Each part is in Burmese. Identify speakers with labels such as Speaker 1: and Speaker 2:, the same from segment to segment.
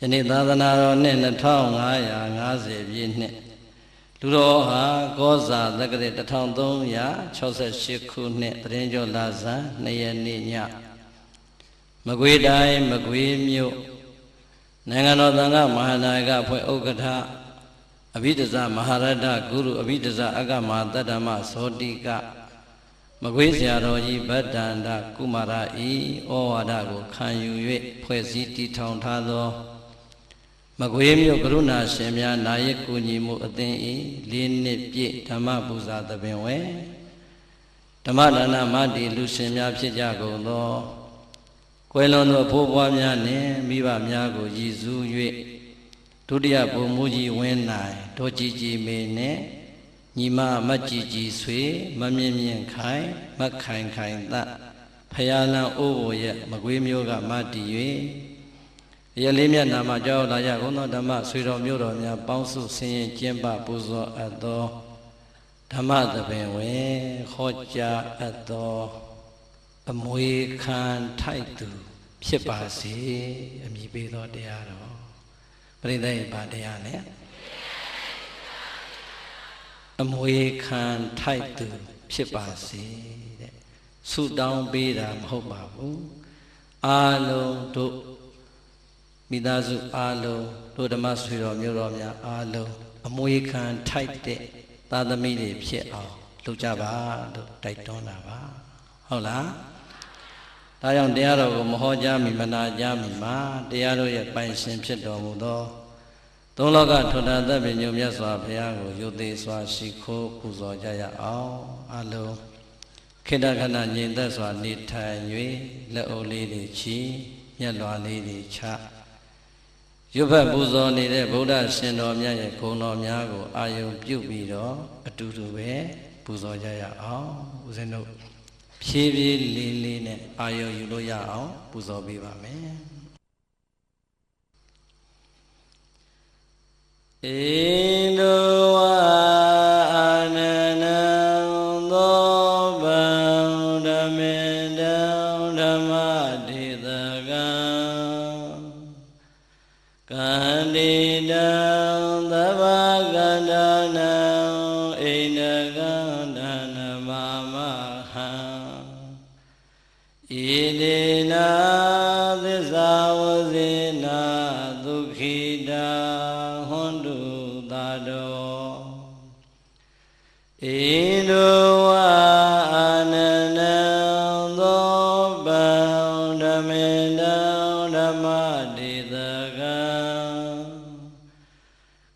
Speaker 1: ယနေ့သာသနာတော်နှစ်2550ပြည့်နှစ်လူတော်ဟာကောဇာတက္ကရာ1368ခုနှစ်တရင်ကျော်လာဇန်2ရက်နေ့ညမကွေးတိုင်းမကွေးမြို့နိုင်ငံတော်သံဃာမဟာနာယကအဖွဲ့ဥက္ကဋ္ဌအဘိဓဇမဟာရတ္တဂုရုအဘိဓဇအကမတတ္တမဇောတိကမကွေးဆရာတော်ကြီးဗတ္တန္တကုမာရဤဩဝါဒကိုခံယူ၍ဖွဲ့စည်းတည်ထောင်ထားသောမကွေးမြို့ကရုဏာရှင်များနာယကူညီမှုအသင်းဤ4နှစ်ပြည့်ဓမ္မပူဇာသဘင်ဝဲဓမ္မဒါနမတ္တိလူရှင်များဖြစ်ကြကုန်သောကွယ်လွန်သောဖိုးပွားများနှင့်မိဘများကိုရည်စူး၍ဒုတိယဘုံမူကြီးဝင်းနိုင်ဒေါ်ကြည်ကြည်မေနှင့်ညီမမကြည်ကြည်ဆွေမမြင့်မြင့်ခိုင်မခိုင်ခိုင်သဖယားလန်အိုးဘိုရဲ့မကွေးမျိုးကမတည်၍ရလေးမြတ်နာမှာကြောက်လာရကုန်သောဓမ္မဆွေတော်မျိုးတော်များပေါင်းစုဆင်းရဲကျင့်ပပူဇော်အပ်သောဓမ္မသဘင်ဝင်ဟောကြားအပ်သောအမွေခံထိုက်သူဖြစ်ပါစေအမည်ပေးသောတရားတော်ပရိသတ်ဘာတရားလဲအမွေခံထိုက်သူဖြစ်ပါစေတဲ့ဆုတောင်းပေးတာမဟုတ်ပါဘူးအားလုံးတို့မိသားစုအားလုံးတို့ဓမ္မဆွေတော်မျိုးတော်များအားလုံးအမွေခံထိုက်တဲ့သာသမီတွေဖြစ်အောင်လုပ်ကြပါလို့တိုက်တွန်းတာပါဟုတ်လားဒါကြောင့်တရားတော်ကိုမဟောကြားမီမနာကြားမီမှာတရားတို့ရဲ့ပိုင်ရှင်ဖြစ်တော်မူသောသုံးလောကထွဋ္ဌာသက်ပင်ညုံမြတ်စွာဘုရားကိုယုတ်သေးစွာရှိခိုးပူဇော်ကြရအောင်အလုံးခေတ္တခဏငြိမ်သက်စွာနေထိုင်၍လက်အုပ်လေးတွေချီမျက်လွှာလေးတွေချရွတ်ဖတ်ပူဇော်နေတဲ့ဗုဒ္ဓရှင်တော်မြတ်ရဲ့ဂုဏ်တော်များကိုအာယုံပြုပြီးတော့အတူတူပဲပူဇော်ကြရအောင်ဦးဇင်းတို့ဖြည်းဖြည်းလေးလေးနဲ့အာယုံယူလို့ရအောင်ပူဇော်ပေးပါမယ်ဣန္ဒဝအာနနံသောဗံဓမ္မေတံဓမ္မဒေသကံကန္တိတံသဗ္ဗကန္တနံဣန္ဒကန္တနမမဟံဣတိနာသစ္စာဝဇေနာဒုက္ခိတာဟွန်တုသာတောဣန္ဒဝအာနနံသောဗံဓမ္မေတံဓမ္မဒေသကံ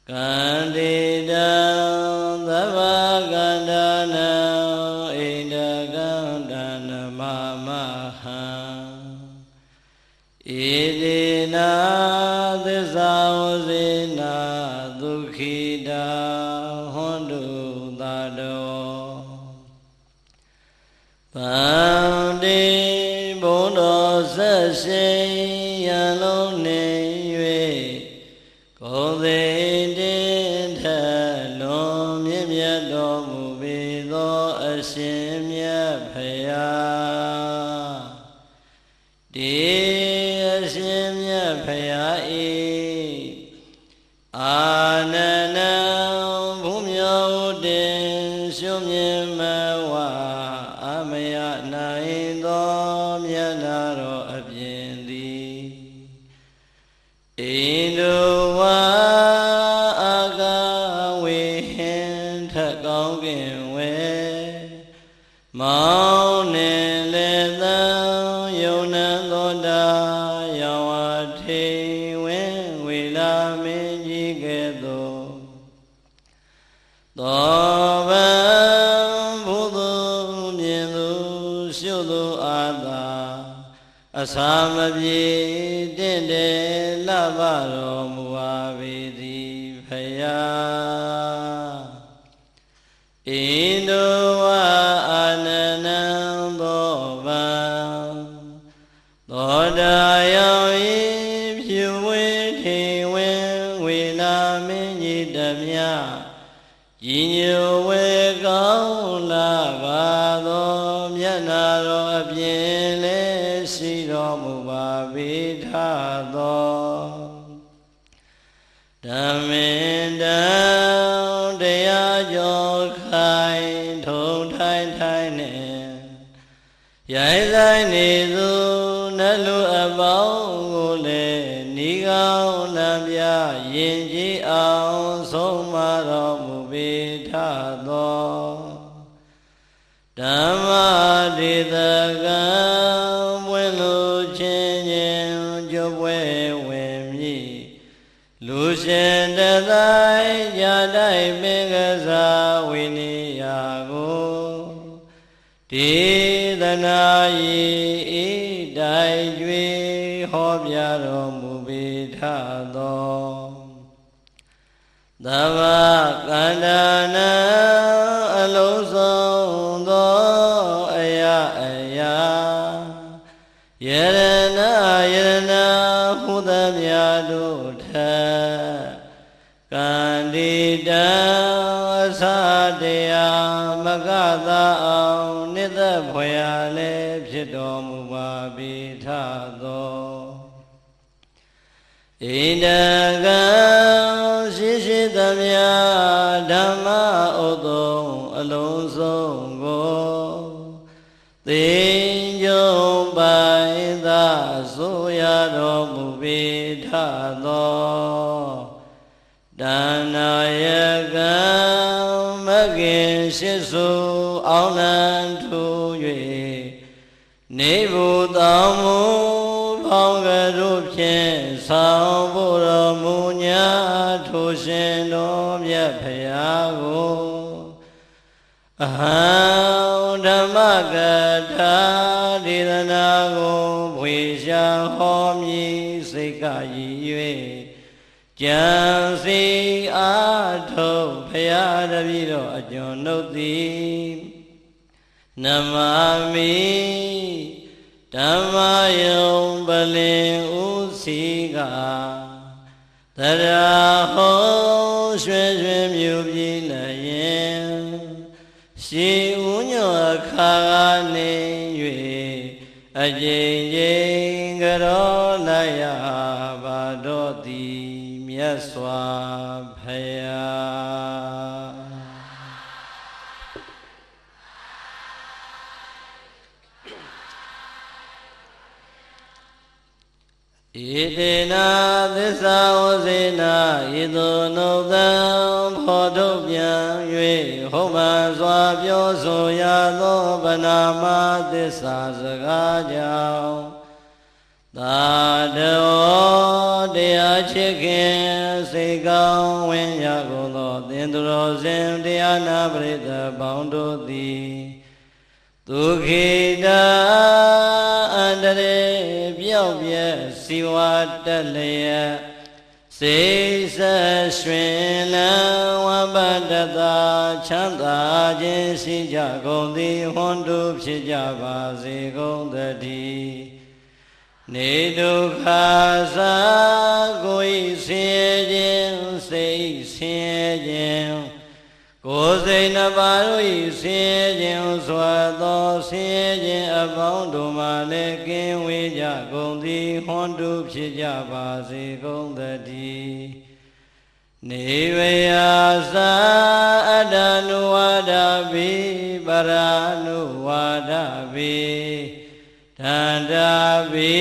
Speaker 1: ကန္တိတံသဗ္ဗကန္တနံဣန္ဒကန္တနမမဟံဣတိနာသစ္စာဝဇေနာဒုက္ခိတာဟွန်တုသာတောဗန္တိဘုံတော်ဆက်ရှိရန်လုံးနေ၍ကိုယ်သိတင်ထလွန်မြင့်မြတ်တော်မူပေသောအရှင်မြတ်ဖရာဒီအရှင်မြတ်ဖရာဤအာနန္ဒံဘုမြောတင်ရှုမြင်မဝအမယနိုင်သောမြတ်နာတော်အပြင်သည်ဣန္ဒဝါအာကဝေဟင်ထကောင်းကင်ဝဲမောင်းနေလေသံယုံနံသောတာယောဝထေဝင်းဝေလာမင်းကြီးကဲ့သို့သောဗံဘုသူမြင်သူရှုသူအာသာအစာမပြေတင့်တယ်လဘတော်မူပါပေသည်ဖယားဣန္ဒဝအာနနံသောဗံသောတာယောဤဖြူဝေထေဝင်းဝေလာမင်းကြီးတမြညီညွတ်ဝေကောင်းလာပါသောမျက်နာတော်အပြင်လည်းရှိတော်မူပါပေထသော ဓမ္မေတံတရားကျော်ခိုင်ထုံထိုင်ထိုင်နဲ့ရိုင်းဆိုင်နေသူနတ်လူအပေါင်းကိုလည်းဤကောင်းလမ်းပြယဉ်ကြည်အောင်ဆုံးမတော်မူပေထသောဓမ္မဒေသကံပွင့်လို့ချင်းချင်းကြွပွဲဝင်မြည်လူရှင်တတိုင်းญาတိုင်းမင်္ဂစားဝိနည်းယာကိုဒေသနာဤတိုင်းကျွေဟောပြတော်မူပေထသောသဗ္ဗကန္တနာအလုံးစုံသောအရာယရဏဟူသမျှတို့ထကန္တိတံအစတရားမကသာအောင်နိသဖွယ်ရလည်းဖြစ်တော်မူပါပေထသောဣန္ဒကံရှိရှိသမျှဓမ္မဥဒ္ဓံအလုံးစုံကိုသိကြုံပိုင်သာဆိုရတော်မူပေထသောတဏ္ဍာယကံမဂ္ဂင်ရှိစုအောင်လံထူ၍နေဘူးတောင်းမူဖောင်းကတို့ဖြင့်ဆောင်ဖို့တော်မူညာထိုရှင်တော်မြတ်ဖရာကိုအဟံဓမ္မကထာဒေသနာကိုဝေရှာဟောမည်စိတ်ကရည်၍ကြံစီအားထုတ်ဖရာတပည့်တော်အကျွန်ုပ်သည်နမမိဓမ္မယုံပလင်ဥစီကသရာဟောရွှေရွှေမြူပြည်လည်းရင်ရှေးဥညောအခါကနေ၍အကျဉ်းချင်းကြောလိုက်ရပါတော့သည်မြတ်စွာဘုရားဣတေနာသစ္စာဝစေနာဣသောနုသံဖောထုတ်ပြန်၍ဟောမှန်စွာပြောဆိုရသောဗနာမသစ္စာစကားကြောင့်သာတောတရားချစ်ခင်စိတ်ကောင်းဝင်ရကုန်သောသင်္သူတော်စင်တရားနာပရိသတ်ပေါင်းတို့သည်ဒုက္ခိတာအန္တရေပြောက်ပြက်စီဝါတက်လျက်စိတ်ဆက်ရွှင်လန်းဝမ်းပတ္တသာချမ်းသာခြင်းရှိကြကုန်သည်ဟွန်တုဖြစ်ကြပါစေကုန်သတည်းနေဒုက္ခသာကိုယ်ဆင်းရဲခြင်းစိတ်ဆင်းရဲခြင်းကိုယ်စိတ်နှပါတို့၏ဆင်းရဲခြင်းစွာသောဆင်းရဲခြင်းအပေါင်းတို့မှလည်းကင်းဝေးကြကုန်သည်ဟွန်တုဖြစ်ကြပါစေကုန်သတည်းနေဝယသာအတ္တနုဝါဒပိပရာနုဝါဒပိတန္တာပိ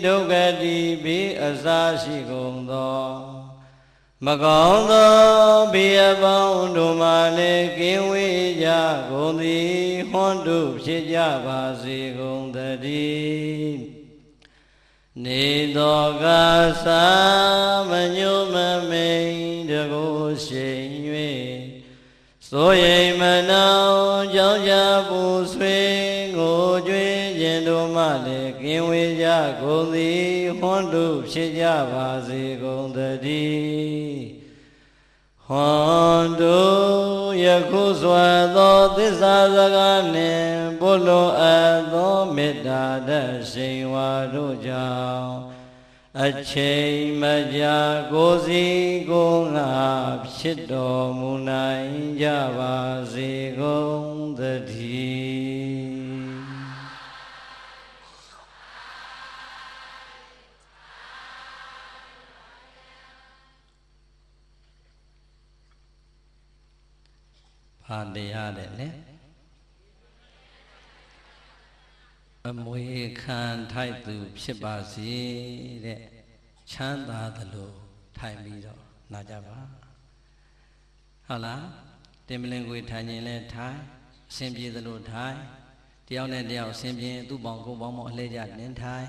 Speaker 1: ဒုက္ခတိပိအစရှိကုန်သောမကောင်းသောဘေးအပေါင်းတို့မှလည်းကင်းဝေးကြကုန်သည်ဟွန်တုဖြစ်ကြပါစေကုန်သတည်းနေသောကသာမညုမမိန်တကိုရှိန်၍စိုးရိမ်မနောကြောင့်ကြပူဆွေးငိုကြွေးခြင်းတို့မှလည်းကင်းဝေးကြကုန်သည်ဟွန်တုဖြစ်ကြပါစေကုန်သတည်းဟွန်တုယခုစွာသောသစ္စာစကားနှင့်ပုလိုအပ်သောမေတ္တာတရှိန်ဝါတို့ကြောင့်အချိန်မကြာကိုယ်စီကိုယ်ငါဖြစ်တော်မူနိုင်ကြပါစေကုန်သတည်း ဘာတရားတဲ့လေအမွေခံထိုက်သူဖြစ်ပါစေတဲ့ချမ်းသာသလိုထိုင်ပြီးတော့နာကြပါဟုတ်လားတင်မလင်ကိုထိုင်ရင်လဲထိုင်အစဉ်ပြေသလိုထိုင်တယောက်နဲ့တယောက်အစဉ်ပြေသူ့ပေါင်းကိုပေါင်းမအလှည့်ကြနင်းထိုင်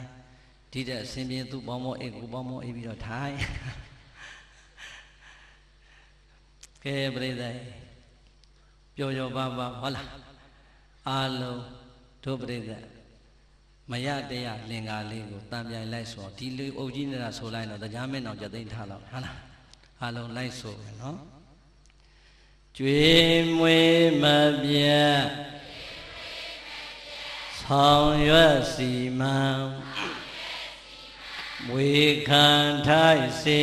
Speaker 1: ဒီတဲ့အစဉ်ပြေသူ့ပေါင်းမအိတ်ကိုပေါင်းမအိတ်ပြီးတော့ထိုင်ကဲပြိဿပျော်ပျော်ပါပါဟုတ်လားအားလုံးတို့ပြိဿမရတရားလင်္ကာလေးကိုတံပြိုင်လိုက်ဆိုဒီလူအုပ်ကြီးနေတာဆိုလိုက်တော့တရားမင်းအောင်ကြသိမ်းထားတော့ဟုတ်လားအားလုံးလိုက်ဆိုမယ်နော်ကျွေးမွေးမပြတ်ဆောင်ရွက်စီမံမွေခံထိုက်စေ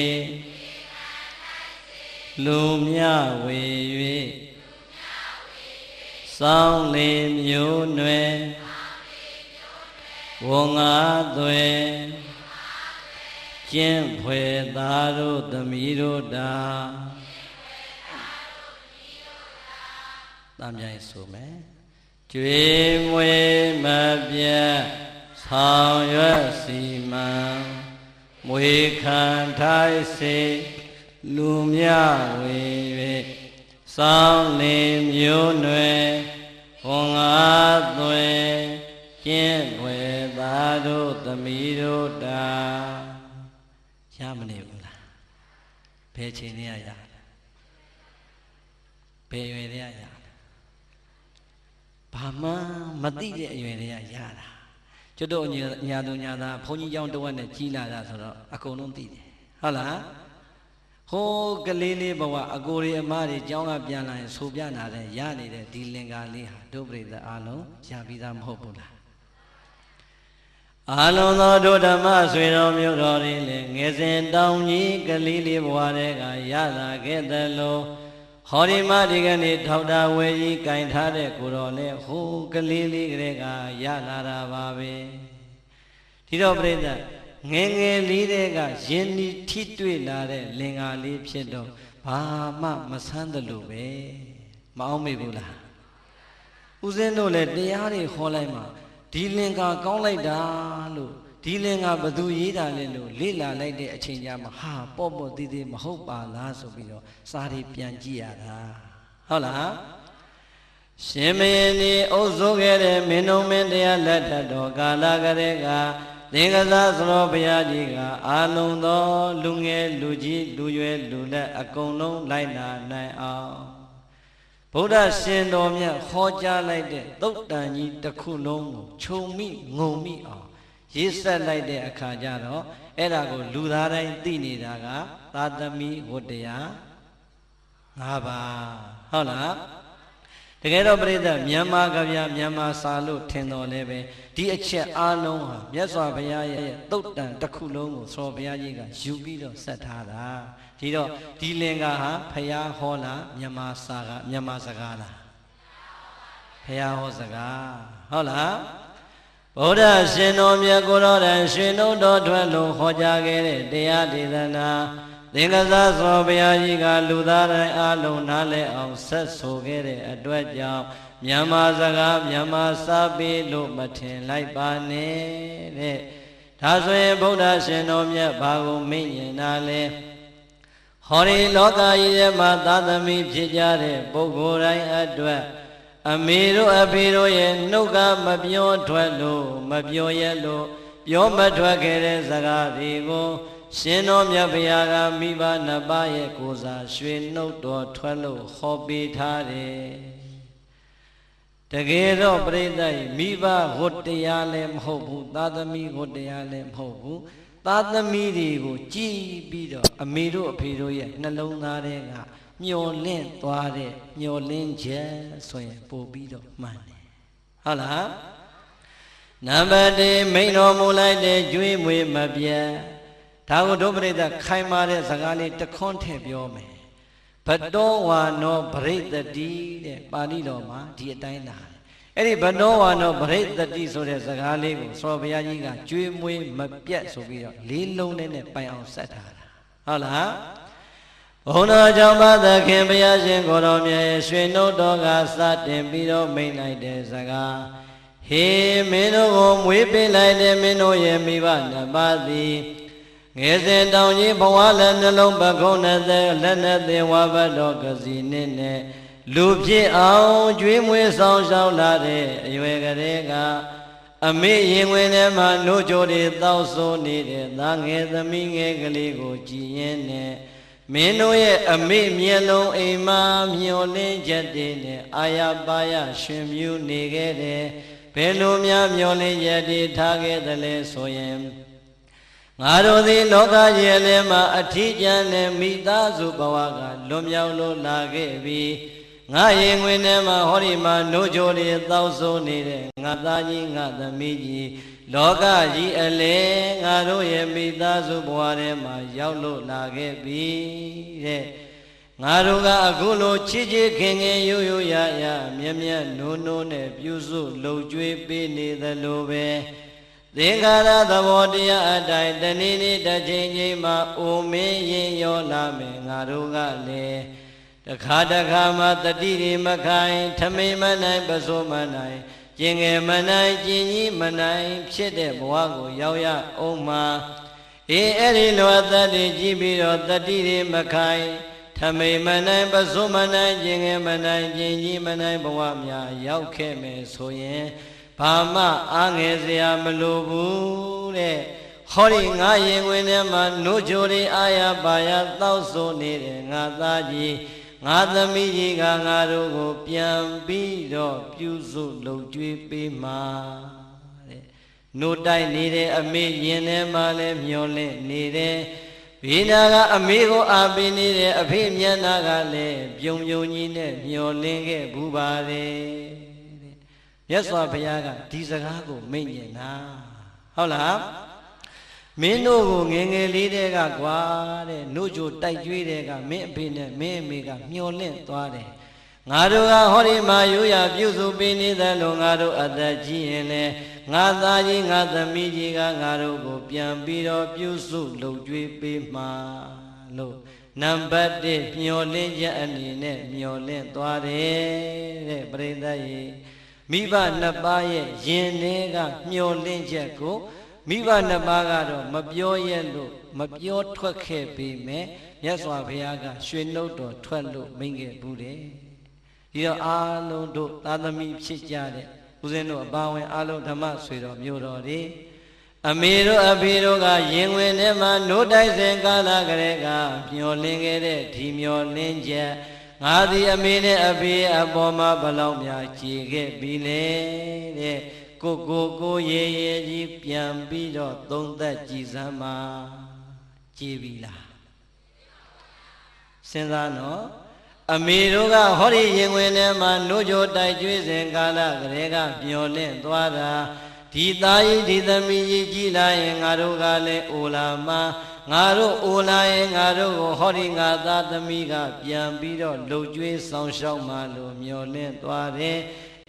Speaker 1: လူမြဝေ၍စောင်းလေမျိုးနွယ်ဝငါသွဲကျင့်ဖွယ်သားတို့သမီးတို့တာတမ်းပြိုင်ဆိုမယ်ကျွေးမွေးမပြတ်ဆောင်ရွက်စီမံမွေခံထိုက်စေလူမြဝေ၍စောင်းလေမျိုးနွယ်ဝငါသွဲကျင့်ွယ်သားတို့သမီးတို့တာရမနေဘူးလားဘယ်ချိန်နဲ့ရဘယ်ရွယ်နဲ့ရဘာမှမသိတဲ့အရွယ်တွေကရတာကျွတ်တို့ညာသူညာသားဘုန်းကြီးကျောင်းတဝက်နဲ့ကြီးလာတာဆိုတော့အကုန်လုံးသိတယ်ဟုတ်လားဟိုးကလေးလေးဘဝအကိုရီအမတွေကျောင်းကပြန်လာရင်ဆိုပြနာတဲ့ရနေတဲ့ဒီလင်္ကာလေးဟာဒုပရိသအားလုံးရပြီးသားမဟုတ်ဘူးလားအာလုံးသောဒုဓမ္မဆွေတော်မျိုးတော်တွေလည်းငယ်စဉ်တောင်ကြီးကလေးလေးဘဝတည်းကရလာခဲ့သလိုဟောဒီမဒီကနေ့ထောက်တာဝဲကြီးကင်ထားတဲ့ကိုတော်လည်းဟိုးကလေးလေးကလေးကရလာတာပါပဲဒီတော့ပြိဿငယ်ငယ်လေးတဲ့ကယဉ်ဤထိတွေ့လာတဲ့လင်္ကာလေးဖြစ်တော့ဘာမှမဆန်းသလိုပဲမအောင်မေဘူးလားဦးဇင်းတို့လည်းတရားတွေခေါ်လိုက်မှာဒီလင်္ကာကောင်းလိုက်တာလို့ဒီလင်္ကာဘသူရေးတာလဲလို့လေ့လာလိုက်တဲ့အချိန်ကျမှဟာပေါ့ပေါ့သေးသေးမဟုတ်ပါလားဆိုပြီးတော့စာတွေပြန်ကြည့်ရတာဟုတ်လားရှင်မင်းဒီအုပ်စိုးခဲ့တဲ့မင်းတော်မင်းတရားလက်ထက်တော်ကာလကလေးကသင်္ကစားသရောဘုရားကြီးကအာလုံးသောလူငယ်လူကြီးလူရွယ်လူလက်အကုန်လုံးလိုက်နာနိုင်အောင်ဗုဒ္ဓရှင်တော်မြတ်ဟောကြားလိုက်တဲ့သုတ်တန်ကြီးတစ်ခုလုံးကိုခြုံမိငုံမိအောင်ရေးဆက်လိုက်တဲ့အခါကျတော့အဲ့ဒါကိုလူသားတိုင်းသိနေတာကသာသမီဝတ္တရား၅ပါးဟုတ်လားတကယ်တော့ပြိဿမြန်မာကဗျာမြန်မာစာလို့ထင်တော်လဲပဲဒီအချက်အားလုံးဟာမြတ်စွာဘုရားရဲ့သုတ်တန်တစ်ခုလုံးကိုသောဘုရားကြီးကယူပြီးတော့ဆက်ထားတာဒီတော့ဒီလင်္ကာဟာဘုရားဟောလားမြန်မာစာကမြန်မာစကားလားဘုရားဟောစကားဟုတ်လားဗုဒ္ဓရှင်တော်မြတ်ကိုတော်တိုင်ရှင်တို့တော်ထွက်လို့ဟောကြားခဲ့တဲ့တရားဒေသနာသင်္ကစားသောဘုရားကြီးကလူသားတိုင်းအားလုံးနားလည်အောင်ဆက်ဆိုခဲ့တဲ့အတွက်ကြောင့်မြန်မာစကားမြန်မာစာပေလို့မထင်လိုက်ပါနဲ့တဲ့ဒါဆိုရင်ဗုဒ္ဓရှင်တော်မြတ်ဘာကိုမိန့်ရင်နာလဲဟောဒီလောကကြီးထဲမှာသာသမီဖြစ်ကြတဲ့ပုဂ္ဂိုလ်တိုင်းအတွက်အမေတို့အဖေတို့ရဲ့နှုတ်ကမပြောထွက်လို့မပြောရလို့ပြောမထွက်ခဲ့တဲ့စကားတွေကိုရှင်တော်မြတ်ဘုရားကမိဘနှစ်ပါးရဲ့ကိုယ်စားရွှေနှုတ်တော်ထွက်လို့ဟောပေးထားတယ်တကယ်တော့ပြိဿမိဘဝတ္တရားလည်းမဟုတ်ဘူးသာသမီဝတ္တရားလည်းမဟုတ်ဘူးသာသမီတွေကိုကြည်ပြီးတော့အမေတို့အဖေတို့ရဲ့နှလုံးသားထဲကမျောလင့်သွားတဲ့မျောလင့်ချက်ဆိုရင်ပို့ပြီးတော့မှန်တယ်ဟုတ်လားနံပါတ်1မိန်တော်မူလိုက်တဲ့ကျွေးမွေးမပြတ်ဒါကိုဒုပရိသခိုင်မာတဲ့စကားလေးတခွန်းထည့်ပြောမယ်ဘတောဝါနောပရိသတိတဲ့ပါဠိတော်မှာဒီအတိုင်းလာအဲ့ဒီဘတောဝါနောပရိသတိဆိုတဲ့စကားလေးကိုသောဘုရားကြီးကကျွေးမွေးမပြတ်ဆိုပြီးတော့လေးလုံးနဲ့ပိုင်အောင်ဆက်ထားတာဟုတ်လား ဘုံတော်ကြောင့်ပါသခင်ဘုရားရှင်ကိုတော်မြတ်ရွှေနှုတ်တော်ကစတင်ပြီးတော့မိန့်လိုက်တဲ့စကားဟေမင်းတို့ကိုမွေးပေးလိုက်တဲ့မင်းတို့ရဲ့မိဘနှစ်ပါးသည်ငယ်စဉ်တောင်ကြီးဘဝလည်းနှလုံးပခုံးနဲ့လက်နဲ့သင်ဝါဘတ်တော်ကစီနဲ့လူဖြစ်အောင်ကျွေးမွေးဆောင်ရှောက်လာတဲ့အရွယ်ကလေးကအမေရင်ဝင်ထဲမှာနှုတ်ကြိုတွေတောက်ဆိုးနေတဲ့သားငယ်သမီးငယ်ကလေးကိုကြည်ရင်နဲ့မင်းတို့ရဲ့အမေမျက်လုံးအိမ်မှာမျောလင်းချက်တွေနဲ့အာရပါရရှင်မြူးနေခဲ့တယ်ဘယ်လိုများမျောလင်းချက်တွေထားခဲ့သလဲဆိုရင်ငါတို့သည်လောကကြီးထဲမှာအထီးကျန်တဲ့မိသားစုဘဝကလွန်မြောက်လို့လာခဲ့ပြီးငါရင်ဝင်ထဲမှာဟောဒီမှာနှုတ်ကြိုတွေတောက်ဆိုးနေတဲ့ငါသားကြီးငါသမီးကြီးလောကကြီးအလဲငါတို့ရဲ့မိသားစုဘဝထဲမှာရောက်လို့လာခဲ့ပြီတဲ့ငါတို့ကအခုလိုချစ်ချစ်ခင်ခင်ရိုးရိုးရရမြတ်မြတ်နိုးနိုးနဲ့ပြုစုလှုပ်ကြွေးပေးနေသလိုပဲသင်္ခါရသဘောတရားအတိုင်းတနေ့နေ့တစ်ချိန်ချိန်မှာအိုမင်းရင်ရောလာမယ်ငါတို့ကလည်းတခါတခါမှတတိတွေမခိုင်ထမိန်မနိုင်ပစိုးမနိုင်ကျင်ငယ်မနိုင်ကျင်ကြီးမနိုင်ဖြစ်တဲ့ဘဝကိုရောက်ရအောင်မှာအဲ့ဒီလိုအသက်တွေကြည့်ပြီးတော့တတိတွေမခိုင်ထမိန်မနိုင်ပစိုးမနိုင်ကျင်ငယ်မနိုင်ကျင်ကြီးမနိုင်ဘဝများရောက်ခဲ့မယ်ဆိုရင်ဘာမှအားငယ်စရာမလိုဘူးတဲ့ဟောဒီငါရင်ဝင်ထဲမှာနှုတ်ကြိုတွေအာရပါရတောက်ဆိုနေတဲ့ငါသားကြီးငါသမီးကြီးကငါတို့ကိုပြန်ပြီးတော့ပြုစုလုပ်ကြွေးပေးမှာတဲ့နှုတ်တိုက်နေတဲ့အမေရင်ထဲမှာလည်းမျောလင့်နေတယ်ဘေးနာကအမေကိုအားပေးနေတဲ့အဖေမျက်နာကလည်းပြုံပြုံကြီးနဲ့မျောလင့်ခဲ့ဘူးပါတယ်မြတ်စွာဘုရားကဒီစကားကိုမိန့်ညင်တာဟုတ်လားမင်းတို့ကိုငယ်ငယ်လေးတဲ့ကကွာတဲ့နှုတ်ကြိုတိုက်ကြွေးတဲ့ကမင်းအဖေနဲ့မင်းအမေကမျောလင့်သွားတယ်ငါတို့ကဟောဒီမှာရိုးရပြုစုပေးနေတယ်လို့ငါတို့အသက်ကြီးရင်လေငါသားကြီးငါသမီးကြီးကငါတို့ကိုပြန်ပြီးတော့ပြုစုလုပ်ကြွေးပေးမှာလို့နံပါတ်1မျောလင့်ချက်အနေနဲ့မျောလင့်သွားတယ်တဲ့ပရိသတ်ရေမိဘနှစ်ပါးရဲ့ယင်ထဲကမျောလင့်ချက်ကိုမိဘနှစ်ပါးကတော့မပြောရဲလို့မပြောထွက်ခဲ့ပေမဲ့မြတ်စွာဘုရားကရွှေနှုတ်တော်ထွက်လို့မိန့်ခဲ့ဘူးတယ်ဒီတော့အားလုံးတို့သာသမီဖြစ်ကြတဲ့ဦးဇင်းတို့အပါဝင်အားလုံးဓမ္မဆွေတော်မျိုးတော်တွေအမေတို့အဖေတို့ကရင်ဝင်ထဲမှာနိုးတိုက်စဉ်ကာလကလေးကမျောလင့်ခဲ့တဲ့ဒီမျောလင့်ချက်ငါသည်အမေနဲ့အဖေအပေါ်မှာဘလောက်များကြည်ခဲ့ပြီလေတဲ့ကိုရေကြီးပြန်ပြီးတော့သုံးသက်ကြည်စမ်းမှာကြည်ပြီလားစဉ်းစားနော်အမေတို့ကဟောဒီရင်ဝင်ထဲမှာနှုတ်ကြိုတိုက်ကျွေးစဉ်ကာလကလေးကမျောလင့်သွားတာဒီသားကြီးဒီသမီးကြီးကြည်လာရင်ငါတို့ကလည်းအိုလာမှာငါတို့အိုလာရင်ငါတို့ကိုဟောဒီငါသားသမီးကပြန်ပြီးတော့လှုပ်ကြွေးဆောင်ရှောက်မှလို့မျောလင့်သွားတယ်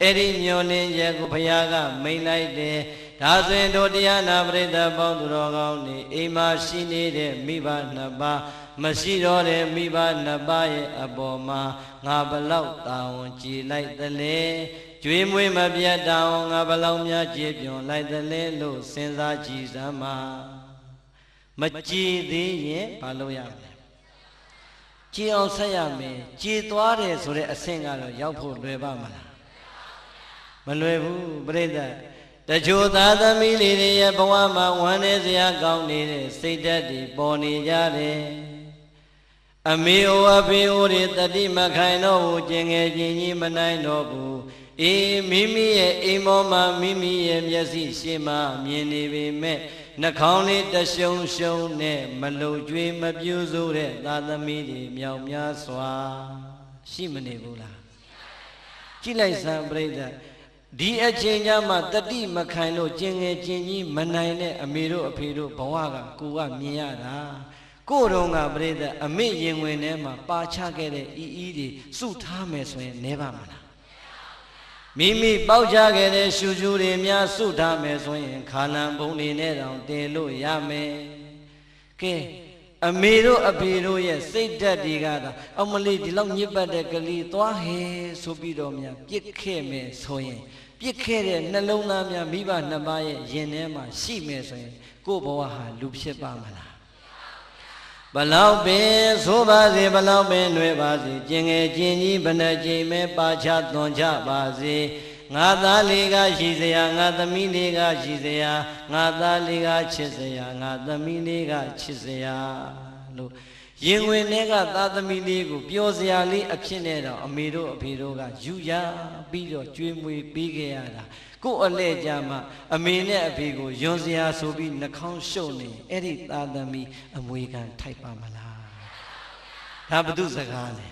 Speaker 1: အဲ့ဒီမျောလင့်ချက်ကိုဘုရားကမိန့်လိုက်တယ်ဒါဆိုရင်တို့တရားနာပရိသတ်ပေါင်းသူတော်ကောင်းတွေအိမ်မှာရှိနေတဲ့မိဘနှစ်ပါးမရှိတော့တဲ့မိဘနှစ်ပါးရဲ့အပေါ်မှာငါဘလောက်တာဝန်ကြည်လိုက်သလဲကျွေးမွေးမပြတ်တာအောင်ငါဘလောက်များကြည်ပြွန်လိုက်သလဲလို့စဉ်းစားကြည့်စမ်းပါမကြည်သေးရင်ဘာလို့ရမလဲကြည်အောင်ဆက်ရမယ်ကြည်သွားတယ်ဆိုတဲ့အဆင့်ကတော့ရောက်ဖို့လွယ်ပါမလားမလွယ်ဘူးပြိဿတချို့သားသမီးလေးတွေရဲ့ဘဝမှာဝမ်းနည်းစရာကောင်းနေတဲ့စိတ်ဓာတ်တွေပေါ်နေကြတယ်အမေအိုအဖေအိုတွေတတိမခိုင်တော့ဘူးကျင်ငယ်ချင်းကြီးမနိုင်တော့ဘူးအေးမိမိရဲ့အိမ်ပေါ်မှာမိမိရဲ့မျက်စိရှေ့မှာမြင်နေပေမဲ့နှာခေါင်းလေးတရှုံရှုံနဲ့မလုံကျွေးမပြူးစိုးတဲ့သားသမီးတွေမြောက်များစွာရှိမနေဘူးလားကြည့်လိုက်စမ်းပြိဿဒီအချိန်ကျမှတတိမခိုင်လို့ကျင်ငယ်ချင်းကြီးမနိုင်တဲ့အမေတို့အဖေတို့ဘဝကကိုကမြင်ရတာကိုယ်တော်ကပြိဿအမေရင်ဝင်ထဲမှာပါချခဲ့တဲ့အီတွေစုထားမယ်ဆိုရင်နဲပါမလားမိမိပေါက်ချခဲ့တဲ့ရှူရှူတွေများစုထားမယ်ဆိုရင်ခါလံပုံတွေနဲ့တောင်တင်လို့ရမယ်ကဲ အမေတို့အဖေတို့ရဲ့စိတ်ဓာတ်တွေကအောက်မလေးဒီလောက်ညစ်ပတ်တဲ့ကလေးသွားဟဲဆိုပြီးတော့များပြစ်ခဲ့မယ်ဆိုရင်ပြစ်ခဲ့တဲ့နှလုံးသားများမိဘနှစ်ပါးရဲ့ရင်ထဲမှာရှိမယ်ဆိုရင်ကိုယ့်ဘဝဟာလူဖြစ်ပါမလားဘလောက်ပင်ဆိုပါစေဘလောက်ပင်ຫນွေပါစေကျင်ငယ်ကျင်ကြီးဘယ်နှကြိမ်မဲပါချသွန်ချပါစေငါသားလေးကရှိစရာငါသမီးလေးကရှိစရာငါသားလေးကချစ်စရာငါသမီးလေးကချစ်စရာလို့ရင်ဝင်တွေကသားသမီးလေးကိုပျော်စရာလေးအဖြစ်နဲ့တော့အမေတို့အဖေတို့ကယူရပြီးတော့ကြွေးမွေးပေးခဲ့ရတာကို့အလဲကြမှာအမေနဲ့အဖေကိုယွန်စရာဆိုပြီးနှာခေါင်းရှုပ်နေအဲ့ဒီသားသမီးအမွေခံထိုက်ပါမလားဒါဘု து စကားလဲ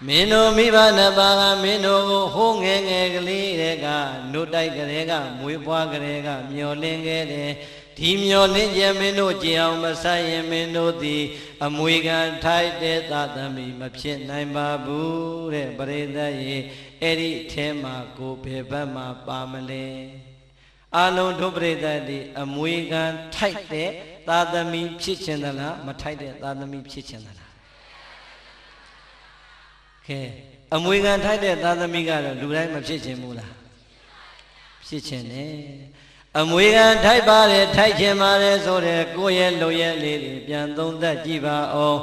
Speaker 1: မင်းတို့မိဘနှစ်ပါးကမင်းတို့ကိုဟိုးငယ်ငယ်ကလေးတွေကနှုတ်တိုက်ကလေးကမွေးဖွားကလေးကမျောလင်းခဲ့တယ်ဒီမျောလင်းခြင်းမင်းတို့ကြည်အောင်မဆိုင်ရင်မင်းတို့သည်အမွေခံထိုက်တဲ့သာသမီမဖြစ်နိုင်ပါဘူးတဲ့ပရိသတ်ရေအဲ့ဒီအထဲမှာကိုဘယ်ဘက်မှာပါမလဲအလုံးတို့ပရိသတ်ဒီအမွေခံထိုက်တဲ့သာသမီဖြစ်ခြင်းသလားမထိုက်တဲ့သာသမီဖြစ်ခြင်းသလားကဲအမွေခံထိုက်တဲ့သာသမီကတော့လူတိုင်းမဖြစ်ခြင်းဘူးလားဖြစ်ခြင်းနဲ့အမွေခံထိုက်ပါတယ်ထိုက်ခြင်းပါတယ်ဆိုတဲ့ကိုယ့်ရဲ့လုံရဲ့လေးတွေပြန်သုံးသပ်ကြည့်ပါအောင်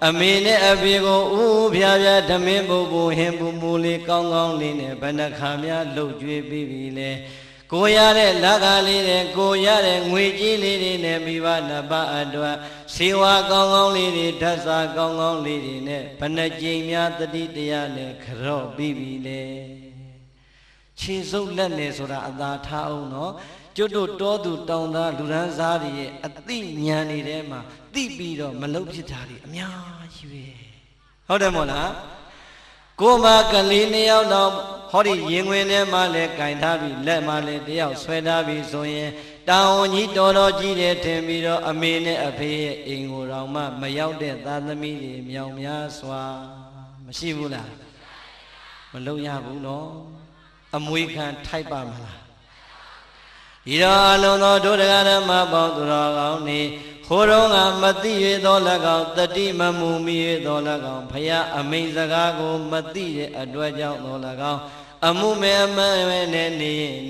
Speaker 1: အမေနဲ့အဖေကိုဥဖြာဖြာဓမင်းပူပူဟင်ပူပူလေးကောင်းကောင်းလေးနဲ့ဘယ်နှခါများလှုပ်ကြွေးပြီးပြီလဲကိုရတဲ့လက်ကလေးတွေကိုရတဲ့ငွေကြီးလေးတွေနဲ့မိဘနှစ်ပါးအတွက်စေဝါကောင်းကောင်းလေးတွေဓာတ်စာကောင်းကောင်းလေးတွေနဲ့ဘယ်နှကြိမ်များတတိတရားနဲ့ကြော့ပြီးပြီလေခြေစုပ်လက်နဲ့ဆိုတာအသာထားအောင်နော်ကျွတ်တို့တောသူတောင်သားလူရန်စားတွေရဲ့အသိဉာဏ်တွေထဲမှာသိပြီးတော့မလုဖြစ်တာတွေအများကြီးပဲဟုတ်တယ်မို့လားကိုမကလေးနှစ်ယောက်တော့ဟောဒီရင်ဝင်ထဲမှာလဲကင်ထားပြီးလက်မှာလဲတယောက်ဆွဲထားပြီးဆိုရင်တောင်ကြီးတော်တော်ကြီးတယ်ထင်ပြီးတော့အမေနဲ့အဖေရဲ့အိမ်ကိုတောင်မှမရောက်တဲ့သားသမီးတွေမြောင်များစွာမရှိဘူးလားမလုပ်ရဘူးနော်အမွေခံထိုက်ပါမလားဒီတော့အလုံးသောဒုဒဂရမပေါင်းသူတော်ကောင်းနေဟိုတော့ကမသိရသော၎င်းတတိမမူမိရသော၎င်းဖယားအမိန်စကားကိုမသိတဲ့အတွက်ကြောင့်သော၎င်းအမှုမဲ့အမှန်ပဲနဲ့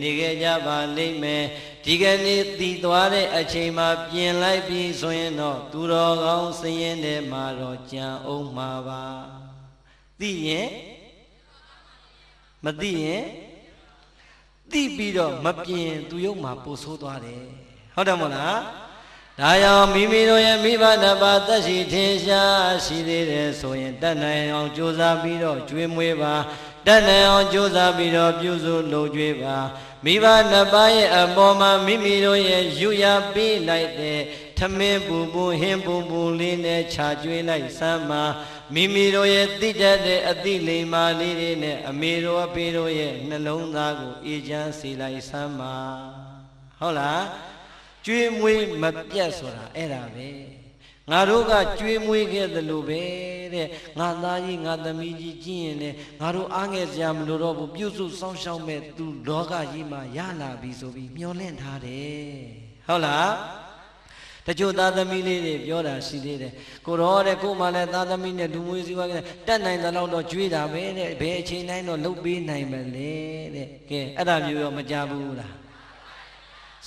Speaker 1: နေခဲ့ကြပါလိမ့်မယ်ဒီကနေ့တည်သွားတဲ့အချိန်မှာပြင်လိုက်ပြီးဆိုရင်တော့သူတော်ကောင်းစည်ရင်ထဲမှာတော့ကြံအောင်မှာပါသိရင်မသိရင်သိပြီးတော့မပြင်သူရုပ်မှာပို့ဆိုးသွားတယ်ဟုတ်တယ်မဟုတ်လားဒါကြောင့်မိမိတို့ရဲ့မိဘနှစ်ပါးသက်ရှိထင်ရှားရှိသေးတယ်ဆိုရင်တတ်နိုင်အောင်ကြိုးစားပြီးတော့ကြွေးမွေးပါတတ်နိုင်အောင်ကြိုးစားပြီးတော့ပြုစုလုပ်ကြွေးပါမိဘနှစ်ပါးရဲ့အပေါ်မှာမိမိတို့ရဲ့ယူရပေးလိုက်တဲ့ထမင်းပူပူဟင်းပူပူလေးနဲ့ခြာကျွေးလိုက်စမ်းပါမိမိတို့ရဲ့သိတတ်တဲ့အသိလိမ္မာလေးတွေနဲ့အမေတို့အဖေတို့ရဲ့နှလုံးသားကိုအေးချမ်းစေလိုက်စမ်းပါဟုတ်လားကျွေးမွေးမပြတ်ဆိုတာအဲ့ဒါပဲငါတို့ကကျွေးမွေးခဲ့သလိုပဲတဲ့ငါသားကြီးငါသမီးကြီးကြည့်ရင်လေငါတို့အားငယ်စရာမလိုတော့ဘူးပြုစုစောင့်ရှောက်မဲ့သူလောကကြီးမှာရလာပြီဆိုပြီးမျှော်လင့်ထားတယ်ဟုတ်လားတချို့သားသမီးလေးတွေပြောတာရှိသေးတယ်ကိုတော့တဲ့ကိုမှလည်းသားသမီးနဲ့လူမွေးစည်းဝါးကတက်နိုင်တဲ့လောက်တော့ကြွေးတာပဲတဲ့ဘယ်အချိန်တိုင်းတော့လှုပ်ပေးနိုင်မလဲတဲ့ကဲအဲ့ဒါမျိုးရောမကြဘူးလား